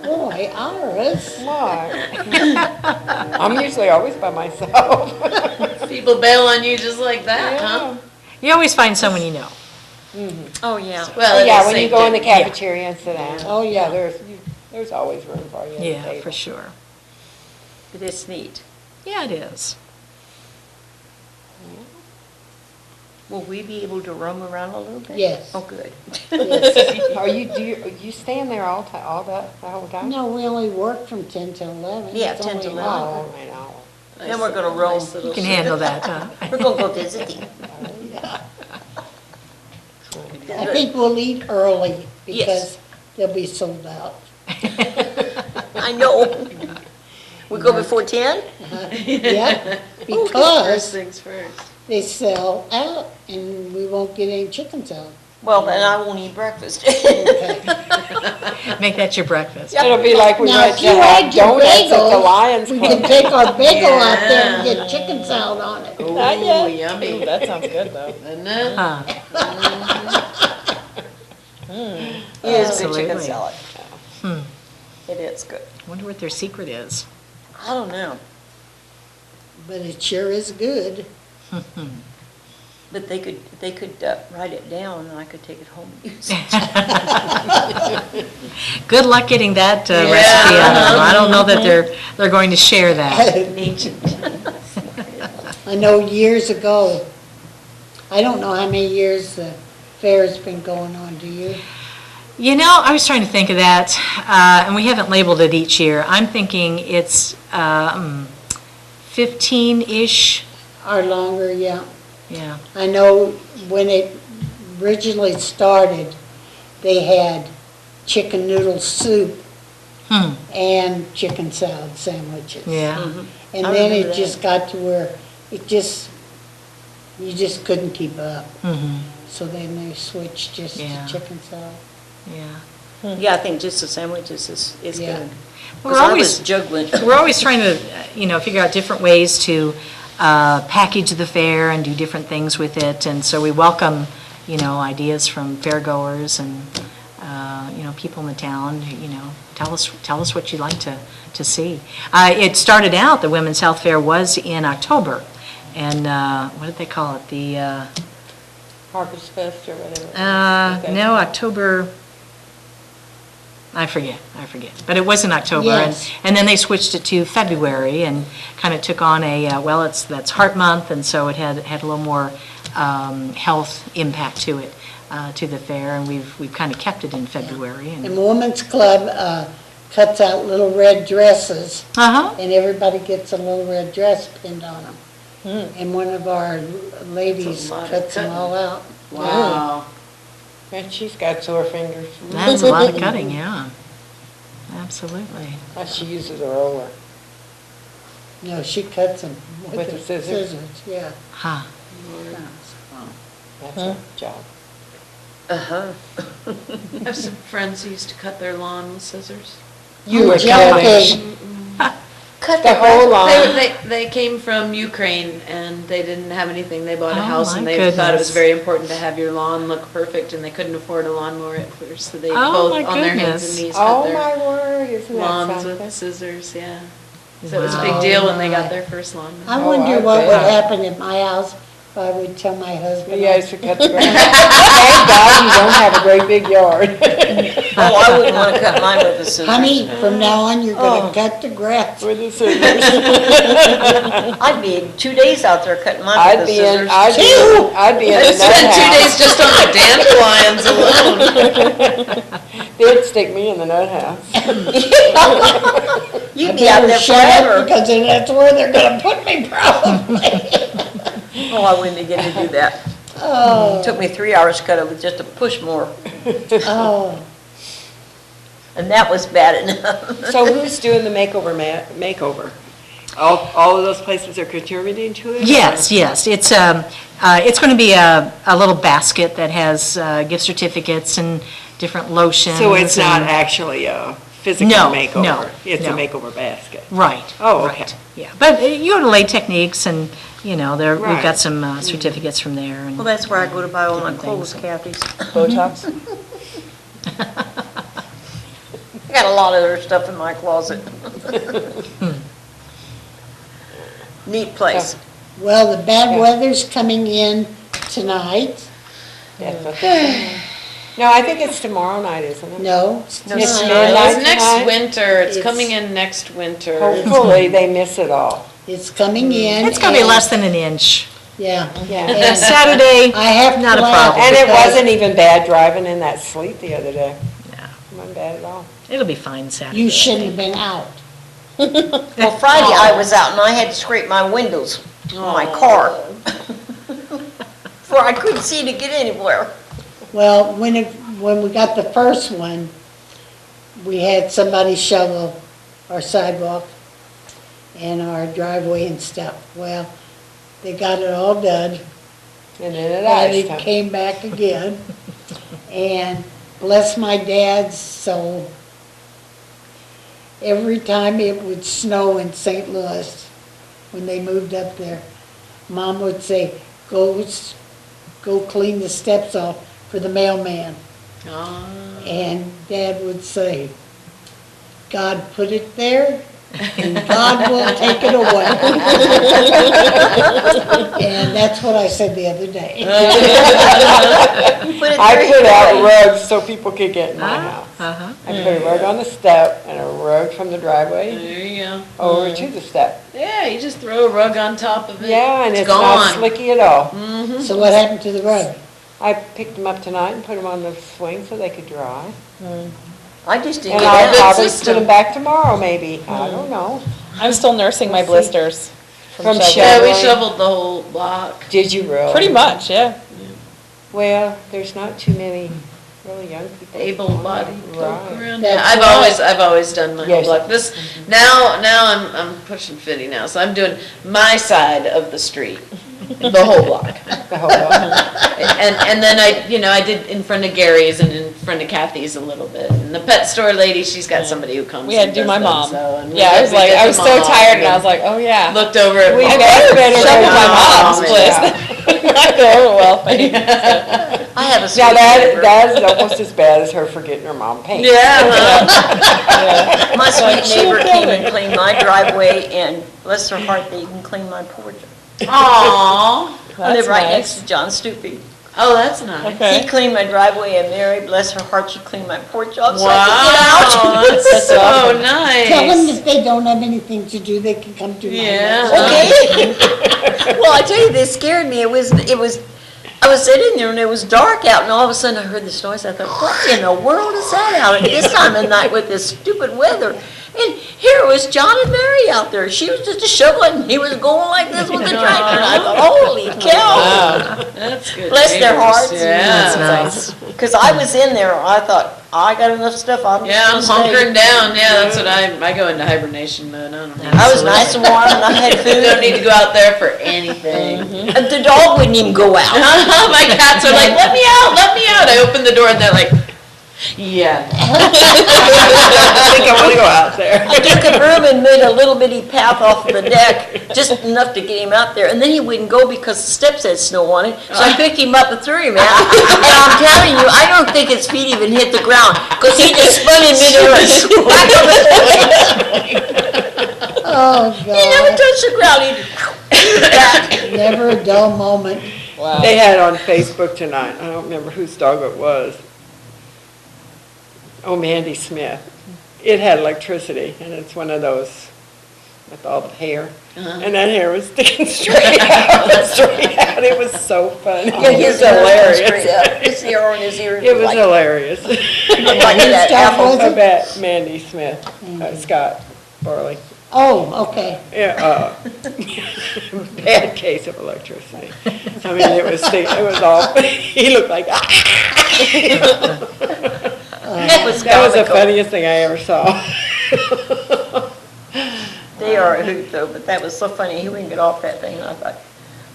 Boy, ours. Why? I'm usually always by myself. People bail on you just like that, huh? You always find someone you know. Oh, yeah. Well, Yeah, it is when you safe go in the to- cafeteria and sit down. Oh, yeah. There's always room for you at the Yeah, table. for sure. But it's neat. Yeah, it is. Will we be able to roam around a little bit? Yes. Oh, good. Yes. Are you staying there the whole time? No, we only work from 10 till 11. Yeah, It's 10 only to an 11. hour. Oh, I know. Then we're gonna roam. Nice little You can ship. handle that, huh? We're gonna go visiting. I think we'll eat early because Yes. they'll be sold out. I know. We go before 10? Yeah, First because things first. they sell out and we won't get any chicken salad. Well, then I won't eat breakfast. Okay. Make that your breakfast. It'll be like we Now, went if to you have add your donuts at the bagels, Lions we can Club. take our bagel out there and Yeah. get chicken salad on it. Ooh, Not yet. yummy. That sounds good, though. Isn't it? Huh. It is good chicken Absolutely. salad. Hmm. It is good. Wonder what their secret is. I don't know, But it sure is good. but they could write it down and I could take it home and use it. Good luck getting that recipe out of them. I don't know that they're going to share that. Ancient. I know years ago, I don't know how many years the fair's been going on, do you? You know, I was trying to think of that, and we haven't labeled it each year. I'm thinking it's 15-ish, Or longer, yeah. yeah. I know when it originally started, they had chicken noodle soup Hmm, and chicken salad sandwiches. yeah. And I then remember it just got to where you just couldn't keep up. Mhm, So then they switched just Yeah. to chicken salad. yeah. Yeah, I think just the sandwiches is Yeah. good. We're Because I was always, juggling. we're always trying to, figure out different ways to package the fair and do different things with it. And so we welcome, ideas from fairgoers and, people in the town, tell us what you'd like to see. It started out, the Women's Health Fair was in October. And what did they call it? The, Harvest Fest or whatever. no, October, I forget. But it was in October. Yes. And then they switched it to February and kind of took on that's Heart Month, and so it had a little more health impact to it, to the fair, and we've kind of kept it in February. And Women's Club cuts out little red dresses, Uh-huh. and everybody gets a little red dress pinned on them. And one of our ladies That's a lot of cuts them cutting. all out. Wow. And she's got sore fingers. That's a lot of cutting, yeah. Absolutely. She uses a roller. No, she cuts them With the scissors? Yeah. Huh. That's her job. Uh-huh. I have some friends who used to cut their lawn with scissors. You were Joking. Cut The whole lawn. They came from Ukraine and they didn't have anything. They bought a Oh, house and my they thought it was goodness. very important to have your lawn look perfect and they couldn't afford a lawnmower at first, so they Oh, both my on their hands goodness. and knees Oh, cut my their word, isn't that lawns something? with scissors, yeah. So it was a Wow. big deal when they got their first lawn. I Oh, wonder I what would bet. happen at my house if I would tell my husband. You guys should cut the grass. Thank God you don't have a great big yard. Oh, I wouldn't want to cut mine with a scissors. Honey, from now on, you're Oh. gonna cut the grass. With the scissors. I'd be 2 days out there cutting mine I'd with the be in, scissors. I'd be in I the spent 2 nut days just on the dandelions alone. house. They'd stick me in the nut house. You'd I be out better there shut up forever. because then that's where they're gonna put me probably. Oh, I wouldn't get to do that. Oh, Took me 3 hours to cut it with just a push mower, oh. and that was bad enough. So who's doing the makeover? All of those places are contributing to it? Yes. It's going to be a little basket that has gift certificates and different lotions. So it's not and- actually a physical No, makeover. no, It's a no. makeover basket. Right. Oh, okay. right, Yeah, but you go to Lay Techniques and, you know, there, we've Right. got some certificates from there and. Well, that's where I go to buy all my Different clothes, Kathy's. Botox. I got a lot of other stuff in my closet. Neat place. Well, the bad weather's coming in tonight. That's what they're saying. No, I think it's tomorrow night, isn't it? No, it's No, it's tonight. midnight. It's next tonight? winter, it's It's- coming in next winter. Hopefully, they miss it all. It's coming in. It's gonna be and- less than an inch. Yeah. Yeah. And Saturday, I have not a to laugh problem. And it because wasn't even bad driving in that sleet the other day. No. It wasn't bad at all. It'll be fine Saturday. You shouldn't have been out. Well, Friday I was out and I had to scrape my windows on my car. For I couldn't see to get anywhere. Well, when we got the first one, we had somebody shovel our sidewalk and our driveway and stuff. Well, they got it all done, And then it and it iced. came back again. And bless my dad's soul, every time it would snow in St. Louis, when they moved up there, Mom would say, go clean the steps off for the mailman. And Dad would say, God put it there, and God will take it away. And that's what I said the other day. Put it I there, put out anyway. rugs so people could get in my house. Uh-huh. I put a rug on the step and a rug from the driveway There you go. over to the step. Yeah, you just throw a rug on top of it. Yeah, and it's not gone. slicky at all. So what happened to the rug? I picked them up tonight and put them on the swing so they could dry. I just didn't And get I'll out. probably put system. them back tomorrow, maybe. I don't know. I'm still nursing my blisters From shoveling. Yeah, we shoveling. shoveled the whole block. Did you really? Pretty much, yeah. Well, there's not too many really young people. Able-bodied folk Right. around. Yeah, That's I've always done my whole Yes. block. This, now I'm pushing 50 now, so I'm doing my side of the street, the whole block. The whole lot. And then I did in front of Gary's and in front of Kathy's a little bit. And the pet store lady, she's got somebody who comes We had and to do does my them, mom. so, and we Yeah, I did- was we like, did I the was so mom, tired and I and was like, oh yeah. looked over at We my better go Shovel my mom, mom's place. Not the Overwell thing. I have a sweet Now, neighbor. that is almost as bad as her forgetting her mom paint. Yeah. My sweet She'll neighbor kill came me. and cleaned my driveway, and bless her heart, they even cleaned my porch. Aww. I live That's right nice. next to John Stupi. Oh, that's nice. He Okay. cleaned my driveway, and Mary, bless her heart, she cleaned my porch off so I Wow, could get out. that's so awesome. nice. Tell them if they don't have anything to do, they can come to my Yeah. house. Okay. Well, I tell you, they scared me. I was sitting there and it was dark out, and all of a sudden I heard this noise. I thought, what in the world is that out at this time of night with this stupid weather? And here was John and Mary out there. She was just a shoveling, and he was going like this with the tractor. And I thought, holy cow. That's good. Bless their neighbors. hearts. Yeah. That's nice. Because I was in there, I thought, I got enough stuff. I'm Yeah, I'm just gonna stay. hunkering down. Yeah, that's what I go into hibernation mode. I don't know. I was nice and warm, and I had food. Don't need to go out there for anything. And the dog wouldn't even go out. My cats are like, let me out, let me out. I open the door and they're like, yeah. I think I want to go out there. I took a broom and made a little bitty path off of the deck, just enough to get him out there, and then he wouldn't go because the steps had snow on it, so I picked him up and threw him out. And I'm telling you, I don't think his feet even hit the ground, because he just spun in midair and smacked him in the face. Oh, He never God, touched the ground, he just, never a dull moment. Wow. They had on Facebook tonight, I don't remember whose dog it was. Oh, Mandy Smith. It had electricity, and it's one of those with all the hair. And that hair was sticking straight out, straight out. It was so funny. yeah, It his was ear went straight hilarious. up, his hair on his ear. It was like hilarious. like that Stop apple. with I it? bet Mandy Smith, Scott Barley. Oh, okay. Yeah, bad case of electricity. I mean, it was all, he looked like, That was that was the comical. funniest thing I ever saw. They are a hoot though, but that was so funny, he wouldn't get off that thing, and I thought,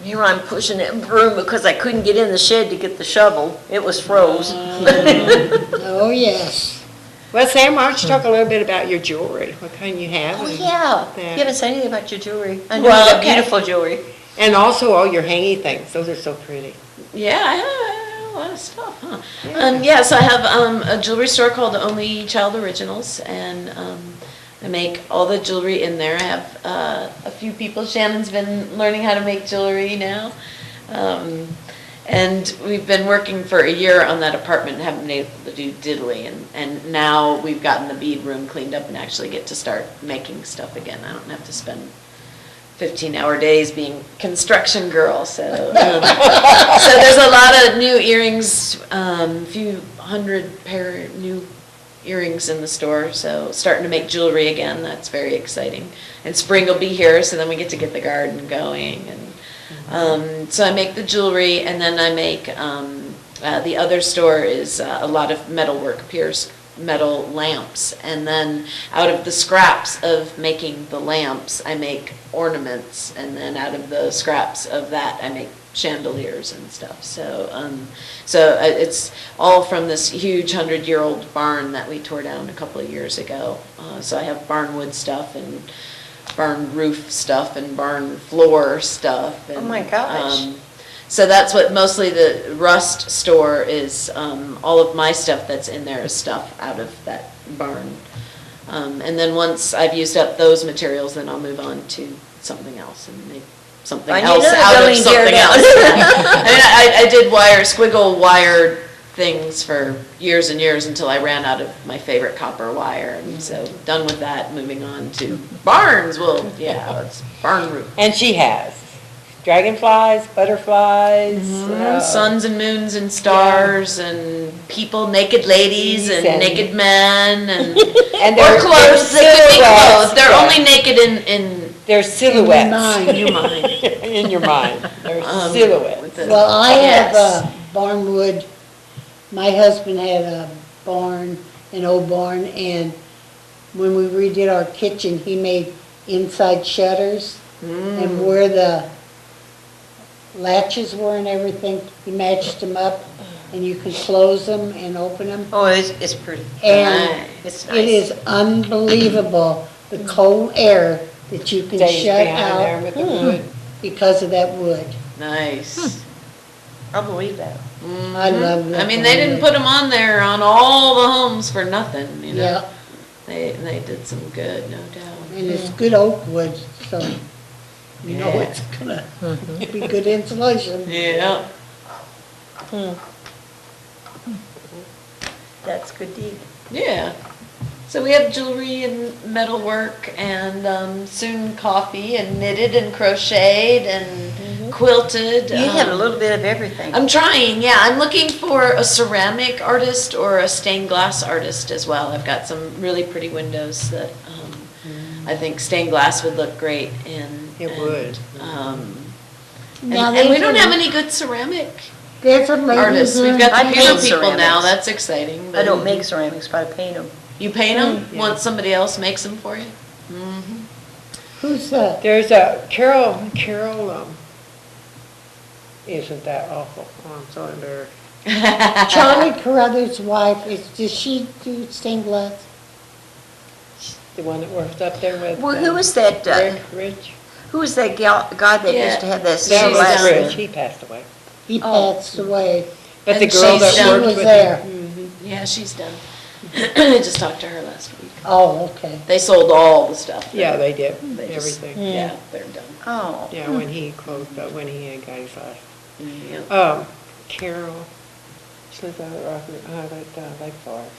here I'm pushing that broom because I couldn't get in the shed to get the shovel, it was froze. Oh, yes. Well, Sam, why don't you talk a little bit about your jewelry? What kind you have? Oh, and- yeah. Yeah. You haven't said anything about your jewelry. I know Well, you got okay. beautiful jewelry. And also all your hanging things. Those are so pretty. Yeah, I have a lot of stuff, huh? Yeah, so I have a jewelry store called Only Child Originals, and I make all the jewelry in there. I have a few people. Shannon's been learning how to make jewelry now. And we've been working for a year on that apartment and haven't been able to do diddly. And now we've gotten the bead room cleaned up and actually get to start making stuff again. I don't have to spend 15-hour days being construction girl, so so there's a lot of new earrings, a few hundred pair new earrings in the store, so starting to make jewelry again. That's very exciting. And spring will be here, so then we get to get the garden going. And so I make the jewelry, and then I make the other store is a lot of metalwork, pierced metal lamps, and then out of the scraps of making the lamps, I make ornaments, and then out of the scraps of that, I make chandeliers and stuff. So, it's all from this huge 100-year-old barn that we tore down a couple of years ago. So I have barn wood stuff and barn roof stuff and barn floor stuff. And, Oh my gosh. so that's what mostly the Rust store is. All of my stuff that's in there is stuff out of that barn. And then once I've used up those materials, then I'll move on to something else and make something Find else another out of building, tear it something down. else. I mean, I did squiggle wire things for years and years until I ran out of my favorite copper wire. And so done with that, moving on to barns. Well, yeah, it's barn roof. And she has dragonflies, butterflies. Suns and moons and stars and people, naked ladies and And- naked men and And or they're clothes. They could be silhouettes, clothes. They're yeah. only naked in They're silhouettes. mind. in your mind. In your mind. They're With silhouettes. the- Well, I have Yes. a barnwood, my husband had a barn, an old barn, and when we redid our kitchen, he made inside shutters, and where the latches were and everything, he matched them up, and you can close them and open them. Oh, it's pretty. And It's it nice. is unbelievable, the cold air that you can Stays shut behind there out with the wood. because of that wood. Nice. I believe that. I love that. I mean, they didn't put them on there on all the homes for nothing, you know. Yeah, They did some good, no doubt. and it's good oak wood, so you know it's gonna be good insulation. Yeah. That's good deed. Yeah. So we have jewelry and metalwork and soon coffee and knitted and crocheted and quilted. You have a little bit of everything. I'm trying, yeah. I'm looking for a ceramic artist or a stained glass artist as well. I've got some really pretty windows that I think stained glass would look great in. It would. Now, And we there's don't a- have any good ceramic There's a lady artists. We've here, got I the paint computer people now. ceramics. That's exciting. I but- don't make ceramics, but I paint them. You paint them? Yeah. Want somebody else makes them for you? who's that? There's a Carol, isn't that awful? Oh, I'm so embarrassed. Charlie Carruthers' wife, does she do stained glass? The one that works up there with. Well, who was that, Rick Rich. who was that guy that used to have that That stained was glass? Rich, he passed away. He Oh. passed away. But the And girl she's that done. She worked was with there. him. Yeah, she's done. I just talked to her last week. Oh, okay. They sold all the stuff. Yeah, they did, They just- everything. Yeah, they're done. Oh. Yeah, when he closed up, when he had got his last. Yeah. Carol, she lives out at Lake Forest.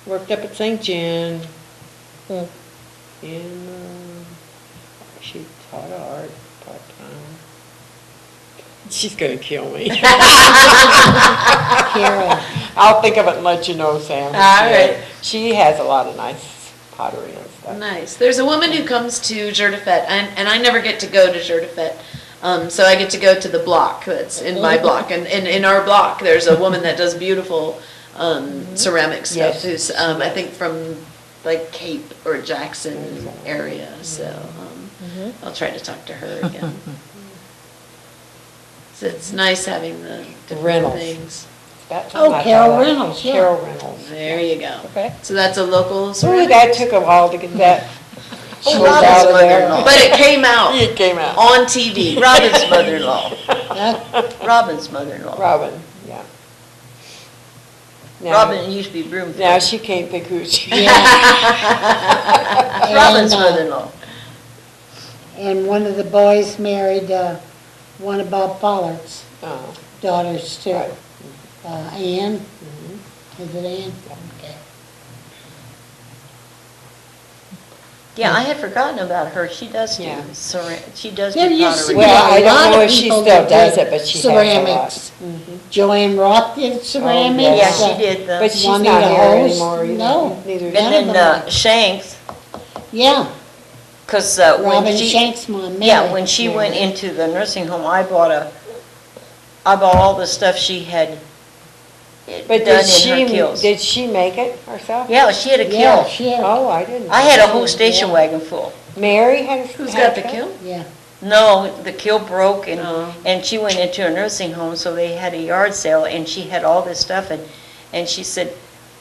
Worked up at St. John. And, she taught art part-time. She's gonna kill me. Carol. I'll think of it and let you know, Sam. All right. She has a lot of nice pottery and stuff. Nice. There's a woman who comes to Jour de Fête, and I never get to go to Jour de Fête. So I get to go to the block that's in my block. And in our block, there's a woman that does beautiful ceramic stuff. Yes. Who's, I think from like Cape or Jackson area. So I'll try to talk to her again. So it's nice having the different Reynolds. things. That's Oh, not Carol that. Reynolds, yeah. Carol Reynolds. There you go. Okay. So that's a local Ooh, ceramic. that took a while to get that. pulled Robin's out of there. mother-in-law. But it came out It came out. on TV. Robin's mother-in-law. That- Robin's mother-in-law. Robin, yeah. Now- Robin used to be Broomfield. Now she can't pick who she. Robin's And, mother-in-law. And one of the boys married, one of Bob Pollard's Oh, daughters too. right. Ann, is it Ann? Okay. Yeah, I had forgotten about her. She does do Yeah. she does There do used to pottery. be Well, I a don't lot know of if she people still that does did it, but she has a lot. ceramics. Joanne Roth did ceramics. yeah. Yeah, she did But the, she's Juanita not here Holmes? anymore either. No. Neither is None and of then them. Shanks, Yeah, because when Robin she, Shanks' mom yeah, married. when she went into the nursing home, I bought all the stuff she had But done did in her kills. did she make it herself? Yeah, she had a Yeah, kiln. she had, Oh, I didn't. I know. had a whole station Yeah. wagon full. Mary had. Who's had got the that? kill? yeah. No, the kiln broke Oh. and she went into a nursing home, so they had a yard sale and she had all this stuff and she said,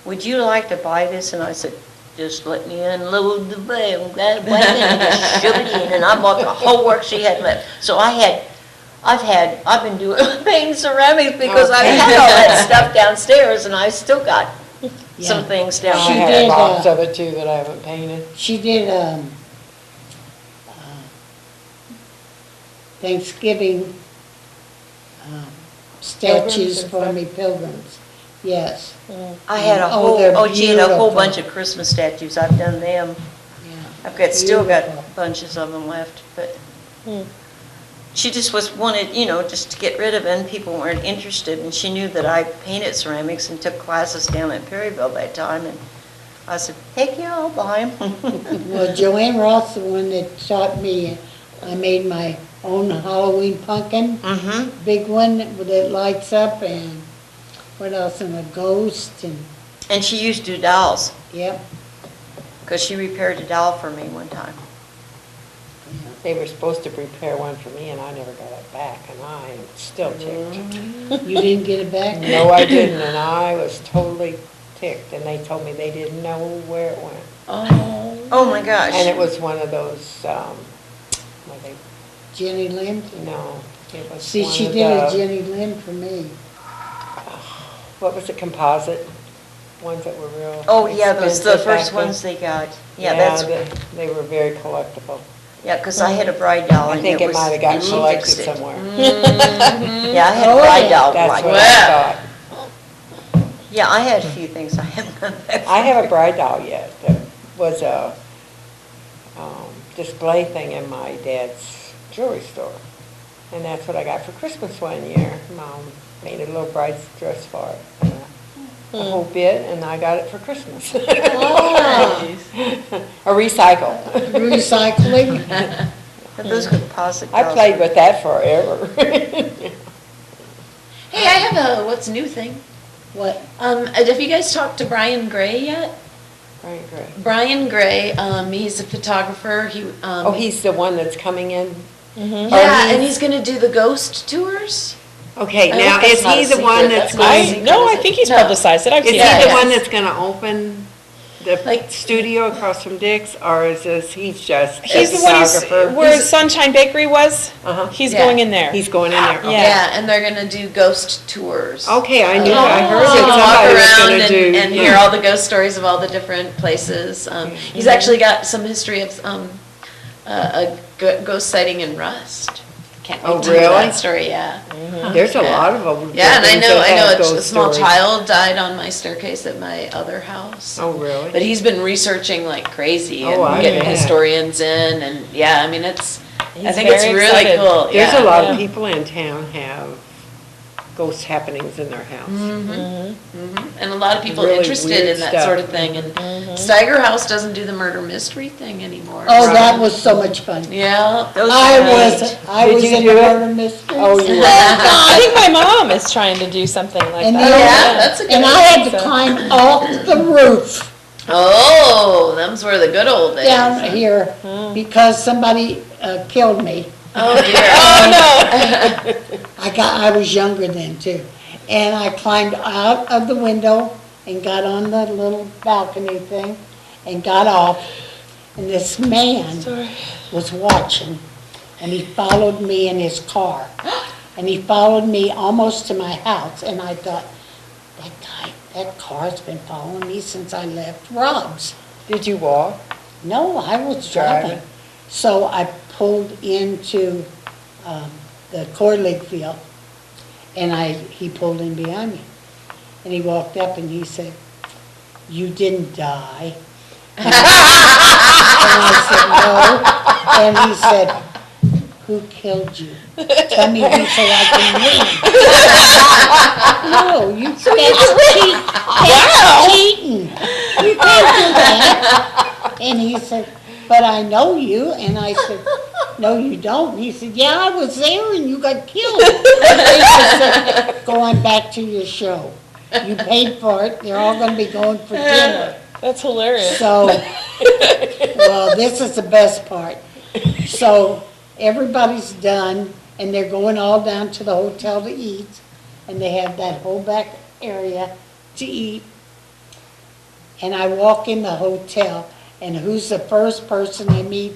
"Would you like to buy this?" And I said, "Just let me unload the wagon and just shove it in." And I bought the whole work she had left. So I've been doing painting ceramics because I've had all that stuff downstairs and I still got some Yeah. things I down She there. had a did, box of it too that I haven't painted. She did, Thanksgiving, statues and for stuff? me, pilgrims, yes, I had a Oh, they're she had a whole beautiful. bunch of Christmas statues. I've done them. yeah. Still got Beautiful. bunches of them left, but she just wanted, just to get rid of it, and people weren't interested, and she knew that I painted ceramics and took classes down at Perryville that time, and I said, "Heck yeah, I'll buy them." Well, Joanne Roth's the one that taught me, I made my own Halloween pumpkin, Mm-hmm. big one that lights up, and what else, and a ghost, and, And she used to do dolls, yep. because she repaired a doll for me one time. They were supposed to prepare one for me and I never got it back and I am still ticked. You didn't get it back? No, I didn't and I was totally ticked and they told me they didn't know where it went. Oh my gosh. And it was one of those, what they, Jenny Lynn? no, it was See, one she of did a the, Jenny Lynn for me. what was it, composite? Ones that were real. Oh, yeah, those, the expensive first back then. ones they got. Yeah, that's, They were very collectible. yeah, because I had a bride doll, I and think it it was, might have and gotten she collected fixed it. somewhere. Yeah, I had a Oh, bride yeah. doll That's like what that. I thought. Yeah, I had a few things I haven't done that. I have a bride doll yet that was a display thing in my dad's jewelry store. And that's what I got for Christmas one year. Mom made a little bride's dress for it. A whole bit, and I got it for Christmas. A recycle. Recycling? But those were composite I dolls. played with that forever. Hey, I have a what's new thing. What? Have you guys talked to Brian Gray yet? Right, great. Brian Gray, he's a photographer. Oh, he's the one that's coming in? Yeah, and he's gonna do the ghost tours. Okay, I now, hope that's is not he a the one secret. that's That's not a going, secret. No, I think he's No. publicized it. I've is he seen the it. one that's gonna open the Like- studio across from Dick's, or is this, he's just a He's the one photographer? where Sunshine Bakery was. Uh-huh. He's Yeah. going in there. He's going in there? okay. Yeah. And they're gonna do ghost tours. Okay, I knew, So I heard you can that walk somebody was around gonna do. and hear all the ghost stories of all the different places. He's actually got some history of a ghost sighting in Rust. Can't wait Oh, to tell really? that story, yeah. There's a lot of them. Yeah, and I buildings know, that I know have a ghost small stories. child died on my staircase at my other house. Oh, really? But he's been researching like crazy Oh, I and getting bet. historians in, and yeah, I mean, I He's think it's very really excited. cool. There's yeah. a lot Yeah. of people in town have ghost happenings in their house. And a lot of people Really interested weird in that stuff. sort of thing, and Steiger House doesn't do the murder mystery thing anymore. Oh, so- that was so much fun. Yeah. Those I are neat. was Did you in do the it? murder mystery. Oh, you were. I think my mom is trying to do something like And that. then- Yeah, that's a good And I had to So- climb off the roof Oh, them's were the good old days. down here because somebody killed me. Oh, dear. Oh, no. I was younger then too. And I climbed out of the window and got on the little balcony thing and got off. And this man was watching, and he followed me in his car. And he followed me almost to my house, and I thought, that car's been following me since I left Rob's. Did you walk? No, I was Driving. driving. So I pulled into the Core League field, and he pulled in behind me. And he walked up and he said, "You didn't die." And I said, "No." And he said, "Who killed you? Tell me who so I can win." No, that's cheating. You can't do that. And he said, "But I know you." And I said, "No, you don't." He said, "Yeah, I was there and you got killed." He said, "Go on back to your show. You paid for it. They're all gonna be going for dinner." That's hilarious. So, well, this is the best part. So everybody's done and they're going all down to the hotel to eat. And they have that whole back area to eat. And I walk in the hotel, and who's the first person I meet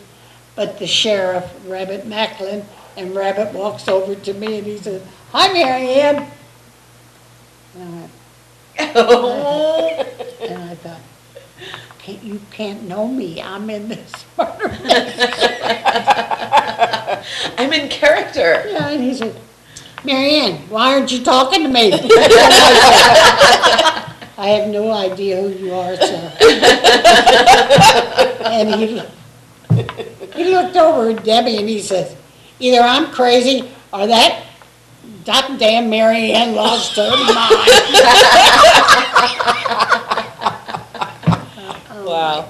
but the sheriff, Rabbit Macklin, and Rabbit walks over to me and he says, "Hi, Mary Ann." And I went, and I thought, you can't know me, I'm in this murder mystery." I'm in character. Yeah, and he said, "Mary Ann, why aren't you talking to me?" I have no idea who you are, sir. And he looked over at Debbie and he says, "Either I'm crazy or that damn Mary Ann lost her mind." Wow.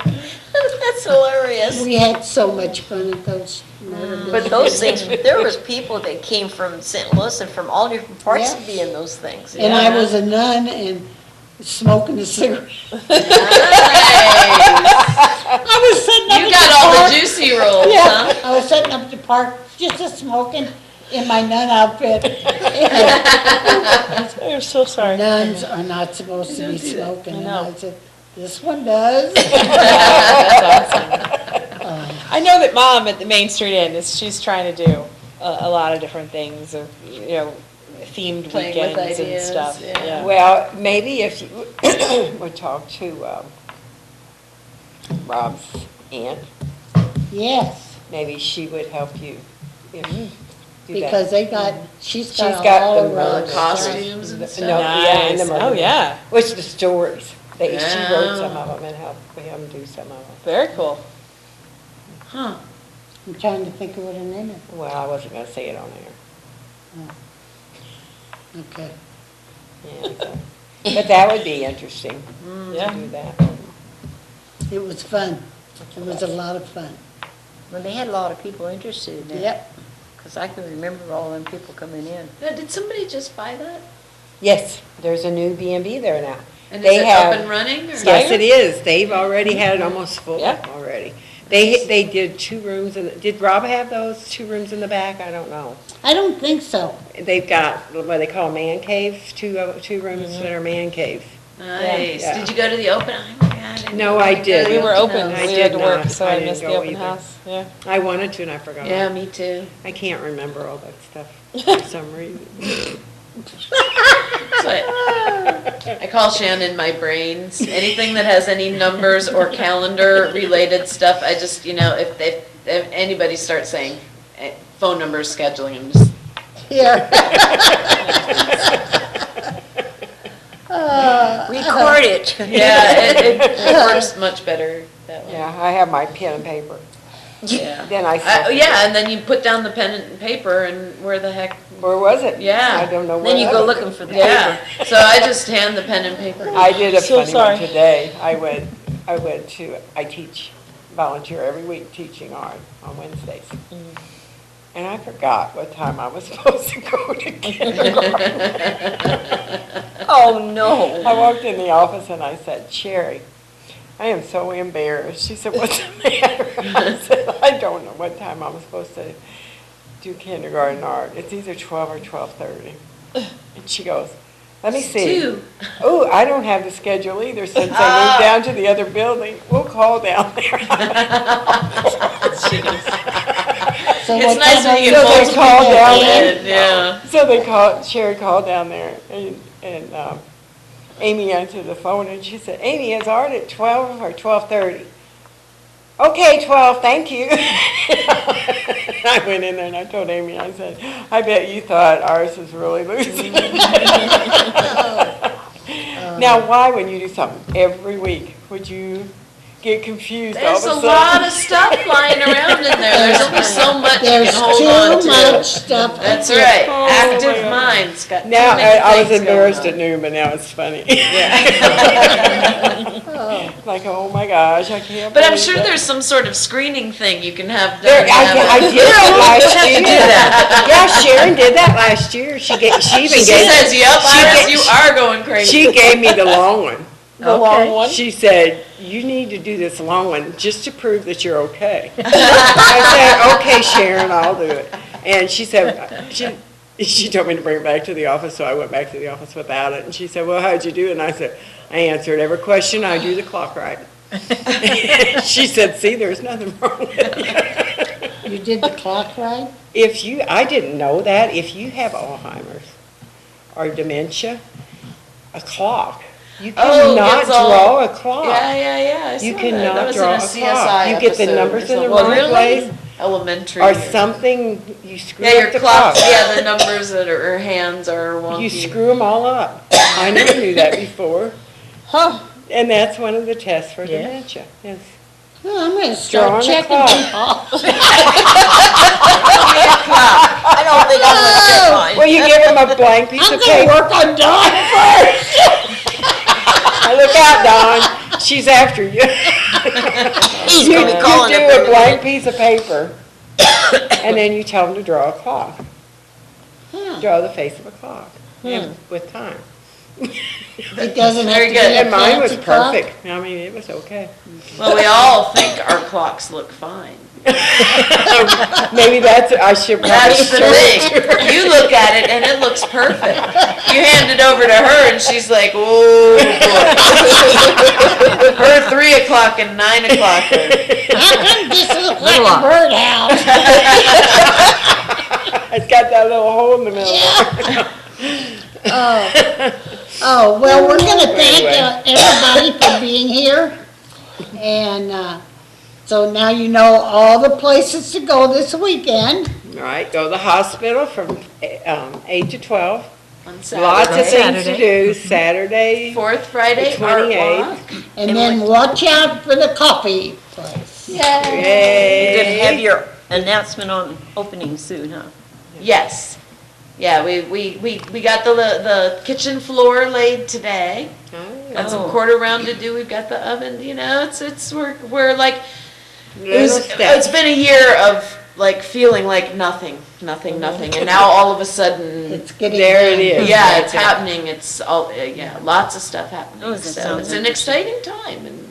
That's hilarious. We had so much fun at those murder But those things, there was people that came from St. Louis and from all different parts to Yeah. be in those things. And I was a nun and smoking a cigarette. Nice. I was sitting up You at got the all park. the juicy rolls, Yeah, huh? I was sitting up at the park, just smoking in my nun outfit. I'm so sorry. Nuns are not supposed to be smoking, and know. I said, "This one does." That's awesome. I know that Mom at the Main Street Inn she's trying to do a lot of different things, themed Playing with weekends and ideas, stuff. yeah. Well, maybe if you would talk to Rob's aunt, Yes, maybe she would help you. Do that. because she's She's got got all the of All those. the costumes and No, stuff. yeah, and the Nice. Oh, murder. yeah. Which the stories. She wrote Yeah. some of them and helped him do some of them. Very cool. Huh. I'm trying to think of what her name is. Well, I wasn't gonna say it on air. Okay. Yeah, so. But that would be interesting Yeah. to do that. It was fun. It was a lot of fun. Well, they had a lot of people interested in that. Yep. Because I can remember all them people coming in. Now, did somebody just buy that? Yes, there's a new B&B there now. And They is it have- up and running? Or? Yes, it is. They've already had it almost full Yeah. already. They did 2 rooms, did Rob have those 2 rooms in the back? I don't know. I don't think so. They've got what they call man caves, 2 rooms that are man caves. Nice. Yeah. Did you go to the open? Oh my God, didn't No, know I you could go to didn't. the We were open. house. I We did had to work, not. so I I didn't missed the go open either. house. Yeah. I wanted to and I forgot. Yeah, me too. I can't remember all that stuff for some reason. So I call Shannon my brains. Anything that has any numbers or calendar related stuff, I just, if anybody starts saying phone numbers, scheduling, I'm just, Here. Record it. yeah, it works much better that way. Yeah, I have my pen and paper. Yeah. Then I Yeah, and then you put down the pen and paper and where the heck, Where was it? Yeah. I don't know where. Then you that go was. looking for the yeah. paper. So I just hand the pen and paper. I did a So funny sorry. one today. I volunteer every week teaching art on Wednesdays. And I forgot what time I was supposed to go to kindergarten. Oh, no. I walked in the office and I said, "Sherry, I am so embarrassed." She said, "What's the matter?" I said, "I don't know what time I'm supposed to do kindergarten art. It's either 12 or 12:30. And she goes, let me see. 2. Oh, I don't have the schedule either since they moved down to the other building. We'll call down there. So It's what nice time when you are get So they multiple called people down in, there. yeah. So Sherry called down there and Amy answered the phone and she said, Amy, is ours at 12 or 12:30? Okay, 12, thank you. I went in there and I told Amy, I said, I bet you thought ours was really losing. Now, why, when you do something every week, would you get confused all of a There's a sudden? lot of stuff flying around in there. There's only so much you There's can hold on too to. much stuff. to That's get right. Oh, Active my God. minds got too Now, many I was things going embarrassed on. at noon, but now it's funny. Like, oh my gosh, I can't But I'm believe sure that. there's some sort of screening thing you can have There, done. I did that last You year. do that. Yeah, Sharon did that last year. She even She gave. says, yep, she Iris, ga- you are going crazy. She gave me the long one. The long one? She said, you need to do this long one just to prove that you're okay. I said, okay, Sharon, I'll do it. And she said, she told me to bring it back to the office, so I went back to the office without it. And she said, well, how'd you do it? And I said, I answered every question. I do the clock right. She said, see, there's nothing wrong with you. You did the clock right? I didn't know that, if you have Alzheimer's or dementia, a clock, you Oh, cannot gets all- draw a clock. Yeah. I You saw cannot that. That was draw in a a clock. CSI You get the episode numbers or in the something. wrong Really? place, Elementary. or something, you screw Yeah, up your the clocks, clock. yeah, the numbers that are, or hands are wonky. You screw them all up. I never knew that before. Huh. And that's one of the tests for dementia, yes. Well, I'm gonna Drawing start a checking clock. them all. I don't think I'm gonna check mine. Well, you give them a blank piece I'm of gonna paper. work on Dawn first. Now, look out, Dawn, she's after you. He's You gonna be calling do up a every blank minute. piece of paper, and then you tell them to draw a clock. Huh. Draw the face of a clock, and with time. It doesn't have Very to be good. a And mine was fancy clock. perfect. I mean, it was okay. Well, we all think our clocks look fine. Maybe I should probably That's the show it. thing. You look at it and it looks perfect. You hand it over to her and she's like, oh boy. Her 3 o'clock and 9 o'clock. How come this looks like a birdhouse? It's got that little hole in the middle. Oh, well, we're gonna thank Anyway. everybody for being here. And, so now you know all the places to go this weekend. All right, go to the hospital from 8 to 12. On Lots Saturday. of things to Saturday. do. Saturday, 4th Friday, The art 28th. walk. And then watch out for the coffee place. You're gonna have yay. your announcement on opening soon, huh? Yes. Yeah, we got the kitchen floor laid today. Got some Oh. quarter round to do. We've got the oven, you know, we're like, Little it's steps. been a year of like feeling like nothing. And now all of a sudden, It's getting There it done. is. yeah, it's happening. It's all, yeah, lots of stuff happening. Oh, that So sounds it's an interesting. exciting time and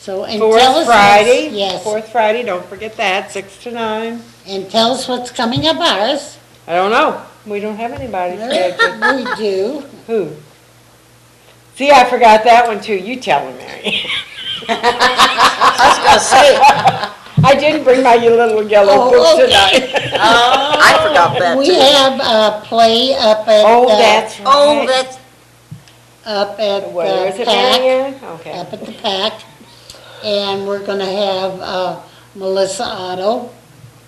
So, and tell us. Fourth Friday, Yes, Fourth Friday, don't forget that, 6 to 9. and tell us what's coming up ours. I don't know, we don't have anybody scheduled. We do. Who? See, I forgot that one too, you tell him, Mary. I was gonna say, I didn't bring my little yellow Oh, book okay. tonight. I forgot that We too. have a play up at. Oh, that's right. Oh, that's, Up at Where is the it, PAC, Marianne? Okay. up at the PAC. And we're gonna have Melissa Otto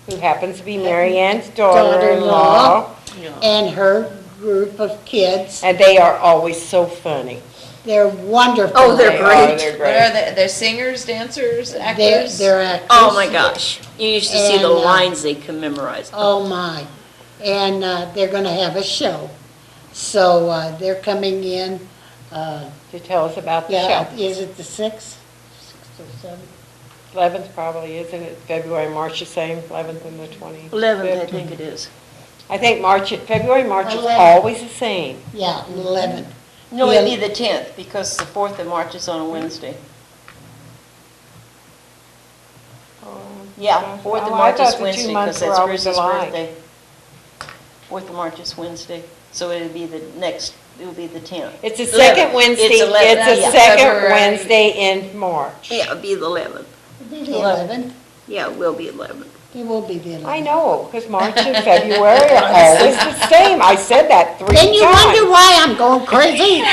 Who happens to be Marianne's Daughter-in-law. daughter-in-law. and her group of kids. And they are always so funny. They're wonderful. Oh, they're They great. are, they're what are great. they? They're singers, dancers, They're, actors. they're actors. oh my gosh. You used to see the And, lines they can memorize. Oh, my. And they're gonna have a show. So they're coming in, To tell us about the yeah, show. is it the 6th? 6th or 7th? 11th probably, isn't it? February, March the same, 11th and the 20th. 11th, I think it is. I think February, March is 11th. always the same. Yeah, 11th. No, Yeah. it'd be the 10th, because the 4th of March is on a Wednesday. Yeah, 4th of Oh, I March thought is the 2 Wednesday, months because were that's always Chris's alike. birthday. 4th of March is Wednesday. So it'll be the 10th. It's the second Wednesday, It's 11th, it's the yeah. second February. Wednesday in March. Yeah, it'll be the 11th. It'll be the 11th. Yeah, it will be 11th. It will be the 11th. I know, because March and February are always the same. I said that 3 times. Then you wonder why I'm going crazy.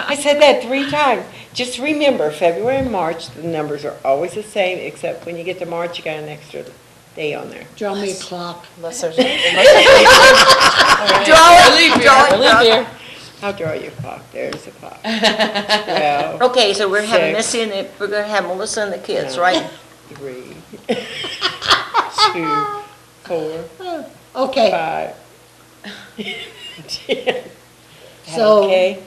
I said that 3 times. Just remember, February and March, the numbers are always the same, except when you get to March, you got an extra day on there. Draw me a clock. Unless there's. Draw it, Or leave here. I'll draw you a clock. There's a clock. Well, Okay, so we're having 6, Missy and we're gonna have Melissa and the kids, right? 3, 2, 4, Okay, 5, 10. so Okay,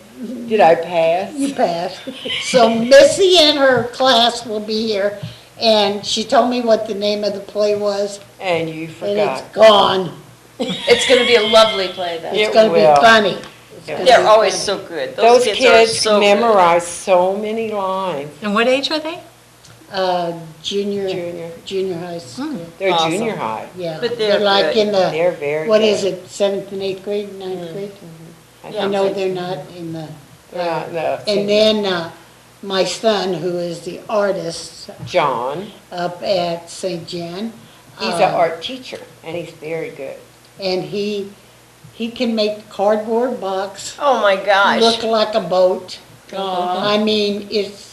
did I pass? you passed. So Missy and her class will be here, and she told me what the name of the play was, And you and forgot. it's gone. It's gonna be a lovely play then. It's It gonna be will. funny. Yeah. They're always so good. Those are kids so good. memorize so many lines. And what age are they? Junior Junior, high school. they're Awesome. junior high. Yeah, But they're they're like good. in the, They're very what good. is it, 7th and 8th grade, 9th grade? I Yeah. know they're not in the, They're not in the and then my son, who is the artist John, up at St. John. he's an art teacher, and he's very good. And he can make cardboard box Oh, my gosh. look like a boat. I mean, it's,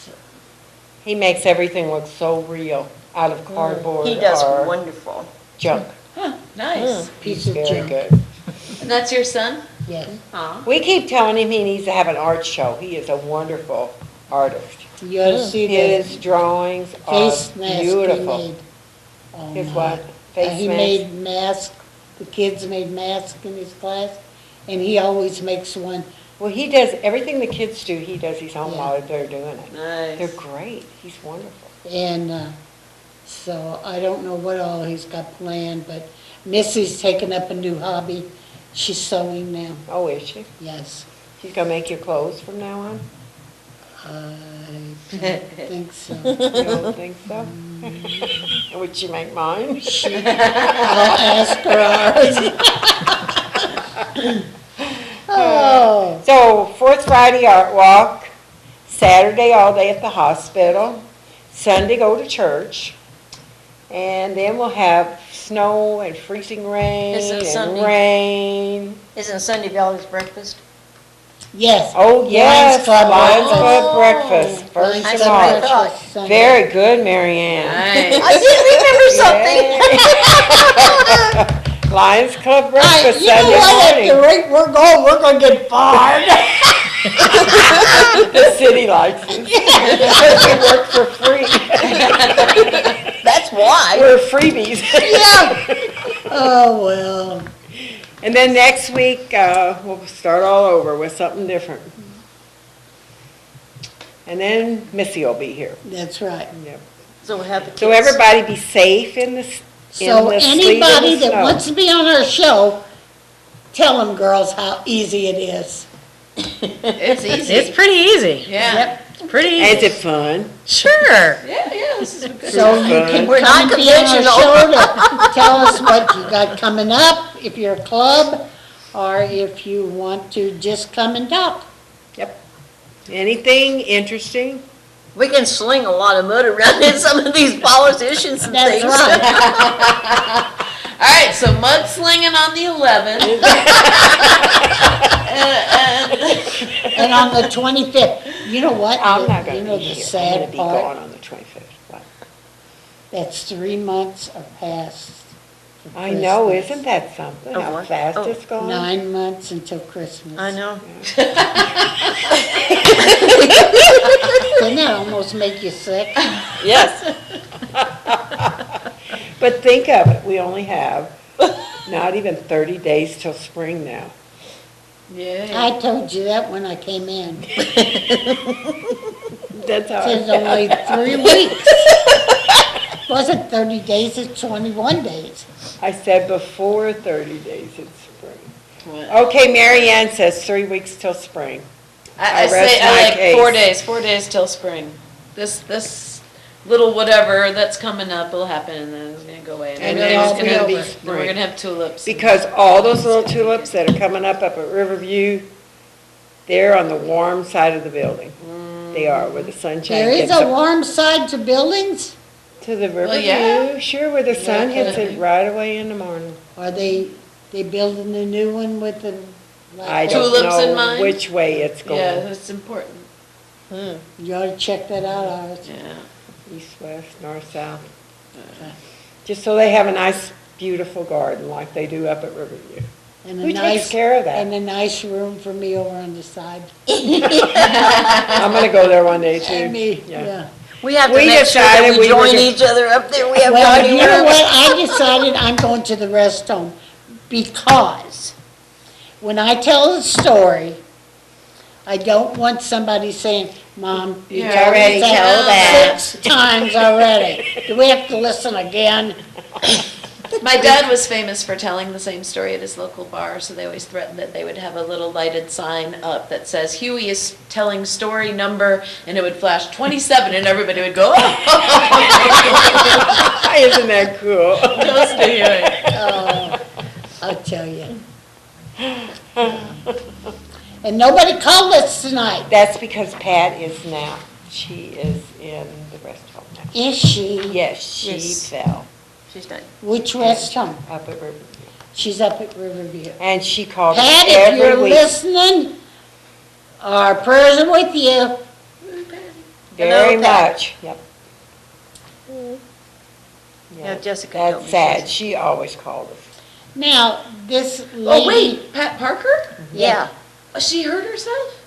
He makes everything look so real out of cardboard He does or wonderful. junk. Nice. piece He's of very junk. good. And that's your son? Yes. Aw. We keep telling him he needs to have an art show. He is a wonderful artist. You ought to see the His drawings are face mask he beautiful. made. Oh, His my. what? Face He mask? made masks, the kids made masks in his class, and he always makes one. Well, he does, everything the kids do, he does his own Yeah. while they're doing it. They're Nice. great. He's wonderful. And so I don't know what all he's got planned, but Missy's taken up a new hobby. She's sewing now, Oh, is she? yes. She's gonna make you clothes from now on? I don't think so. You don't think so? Would she make mine? I'll ask her ours. Oh, So, fourth Friday art walk, Saturday all day at the hospital, Sunday go to church, and then we'll have snow and freezing rain Is it and Sunday? rain. Isn't Sunday Valley's breakfast? yes. Oh, yes, Club Lions breakfast. Club breakfast, first Lions of Club March. breakfast. Sunday. Very good, Mary Ann. Nice. I did remember something. Lions Club I- breakfast You know Sunday what, at the morning. rate we're going, we're gonna get fired. The city likes it. Because we work for free. That's why. We're freebies. Yeah. Oh, well, And then next week, we'll start all over with something different. And then Missy will be here. that's right. Yep. So we'll have the kids. So everybody be safe in the, So sleet and anybody the that snow. wants to be on our show, tell them, girls, how easy it is. It's easy. It's pretty easy. Yeah. Pretty Is easy. it fun? Sure. Yeah, this is good. So you can We're come and be on our non-conventional. show to tell us what you got coming up, if you're a club, or if you want to just come and talk. Anything interesting? We can sling a lot of mud around in some of these politicians and That's things. right. All right, so mudslinging on the 11th. And on the 25th, you know what? I'm not You gonna know be the here. I'm sad gonna be gone part? on the 25th. What? That's 3 months are past. for I know, Christmas. isn't that something? Oh, How what? fast Oh. it's gone? 9 months until Christmas. I know. Doesn't that almost make you sick? Yes. But think of it, we only have not even 30 days till spring now. Yeah. I told you that when I came in. That's how I It's only 3 weeks. Wasn't 30 days, it's 21 days. I said before 30 days it's spring. What? Okay, Mary Ann says 3 weeks till spring. I I rest say, my I like case. 4 days till spring. This little whatever that's coming up will happen, and then it's gonna go away. And then everything's it'll be gonna over. be then we're spring. gonna have tulips. Because all those little tulips that are coming up at Riverview, they're on the warm side of the building. They are, where the sunshine There is gets a up warm side to buildings? to the Well, yeah. Riverview. Sure, where the sun hits Definitely. it right away in the morning. Are they building a new one with the? like I that? don't Tulips in know mind? which way it's Yeah, going. that's important, You ought to check that out, Iris. yeah. East, west, north, south. Just so they have a nice, beautiful garden like they do up at Riverview. And a Who takes nice- care of that? And a nice room for me over on the side. I'm gonna go there one day too. And me, Yeah. yeah. We have to We make sure that decided we we were join gonna- each other up there. We have Well, dining you know rooms. what, I decided I'm going to the rest home, because when I tell the story, I don't want somebody saying, Mom, you You told already us told that 6 times already. Do we have to listen again? My dad was famous for telling the same story at his local bar, so they always threatened that they would have a little lighted sign up that says, Huey is telling story number, and it would flash 27, and everybody would go, oh, Isn't that cool? goes to Huey. Oh, I'll tell you. And nobody called us tonight, That's because Pat is now, she is in the rest home now. is she? Yes, she Yes. fell She's done. Which rest home? up at Riverview. She's up at Riverview. And she called us Pat, if you're every week. listening, our prayers are with you. Very Hello, Pat. much, yep. Yeah, Jessica told That's me. sad, she always called us. Now, this lady. Oh, wait, Pat Parker? Yeah. She hurt herself?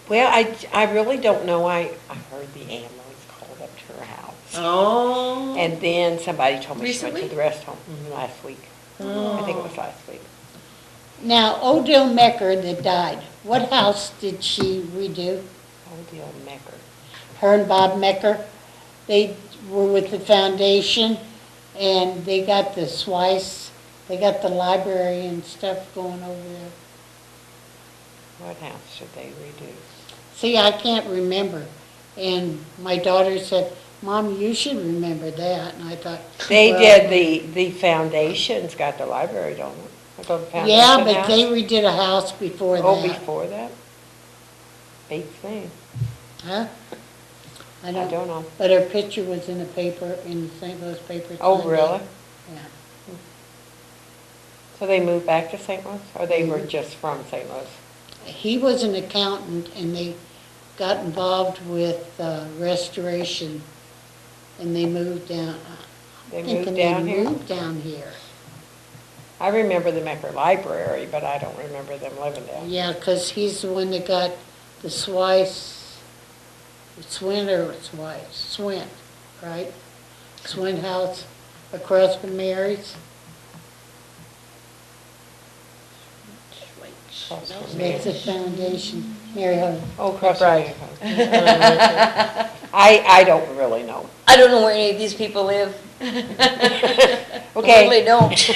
Well, I really don't know, I heard the ambulance called up to her house. Oh. And then somebody told me she went to Recently? the rest home last week. I think it was last week. Now, Odell Mecker that died, what house did she redo? Old deal Mecker. Her and Bob Mecker, they were with the foundation, and they got the Swice, they got the library and stuff going over there. What house should they redo? See, I can't remember, and my daughter said, Mom, you should remember that, and I thought. They well, did, the foundation's got the library, don't it? I go to the foundation Yeah, but house. they redid a house before Oh, that, before that? Big thing, huh? I I don't, don't know. but her picture was in the paper, in the St. Louis paper. Oh, Sunday. really? Yeah. So they moved back to St. Louis, or they were just from St. Louis? He was an accountant, and they got involved with restoration, and they moved down. They I'm thinking moved down they here? moved down here. I remember the Mecker Library, but I don't remember them living down. Yeah, 'cause he's the one that got the Swice, Swint or Swice, Swint, right? Swint House across from Mary's. Across from That's a Mary's. foundation, Mary Home. Oh, across from Mary's. I don't really know. I don't know where any of these people live. I really Okay, don't.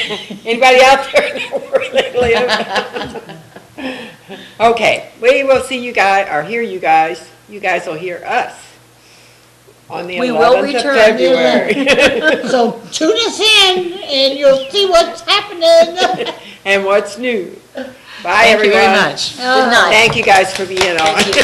anybody out there know where they live? Okay, we will see you guys, or hear you guys will hear us on the We will 11th of return. February. So tune us in, and you'll see what's happening. And what's new. Bye, Thank you everyone. very much. Good night. Thank you guys for being on. Thank you.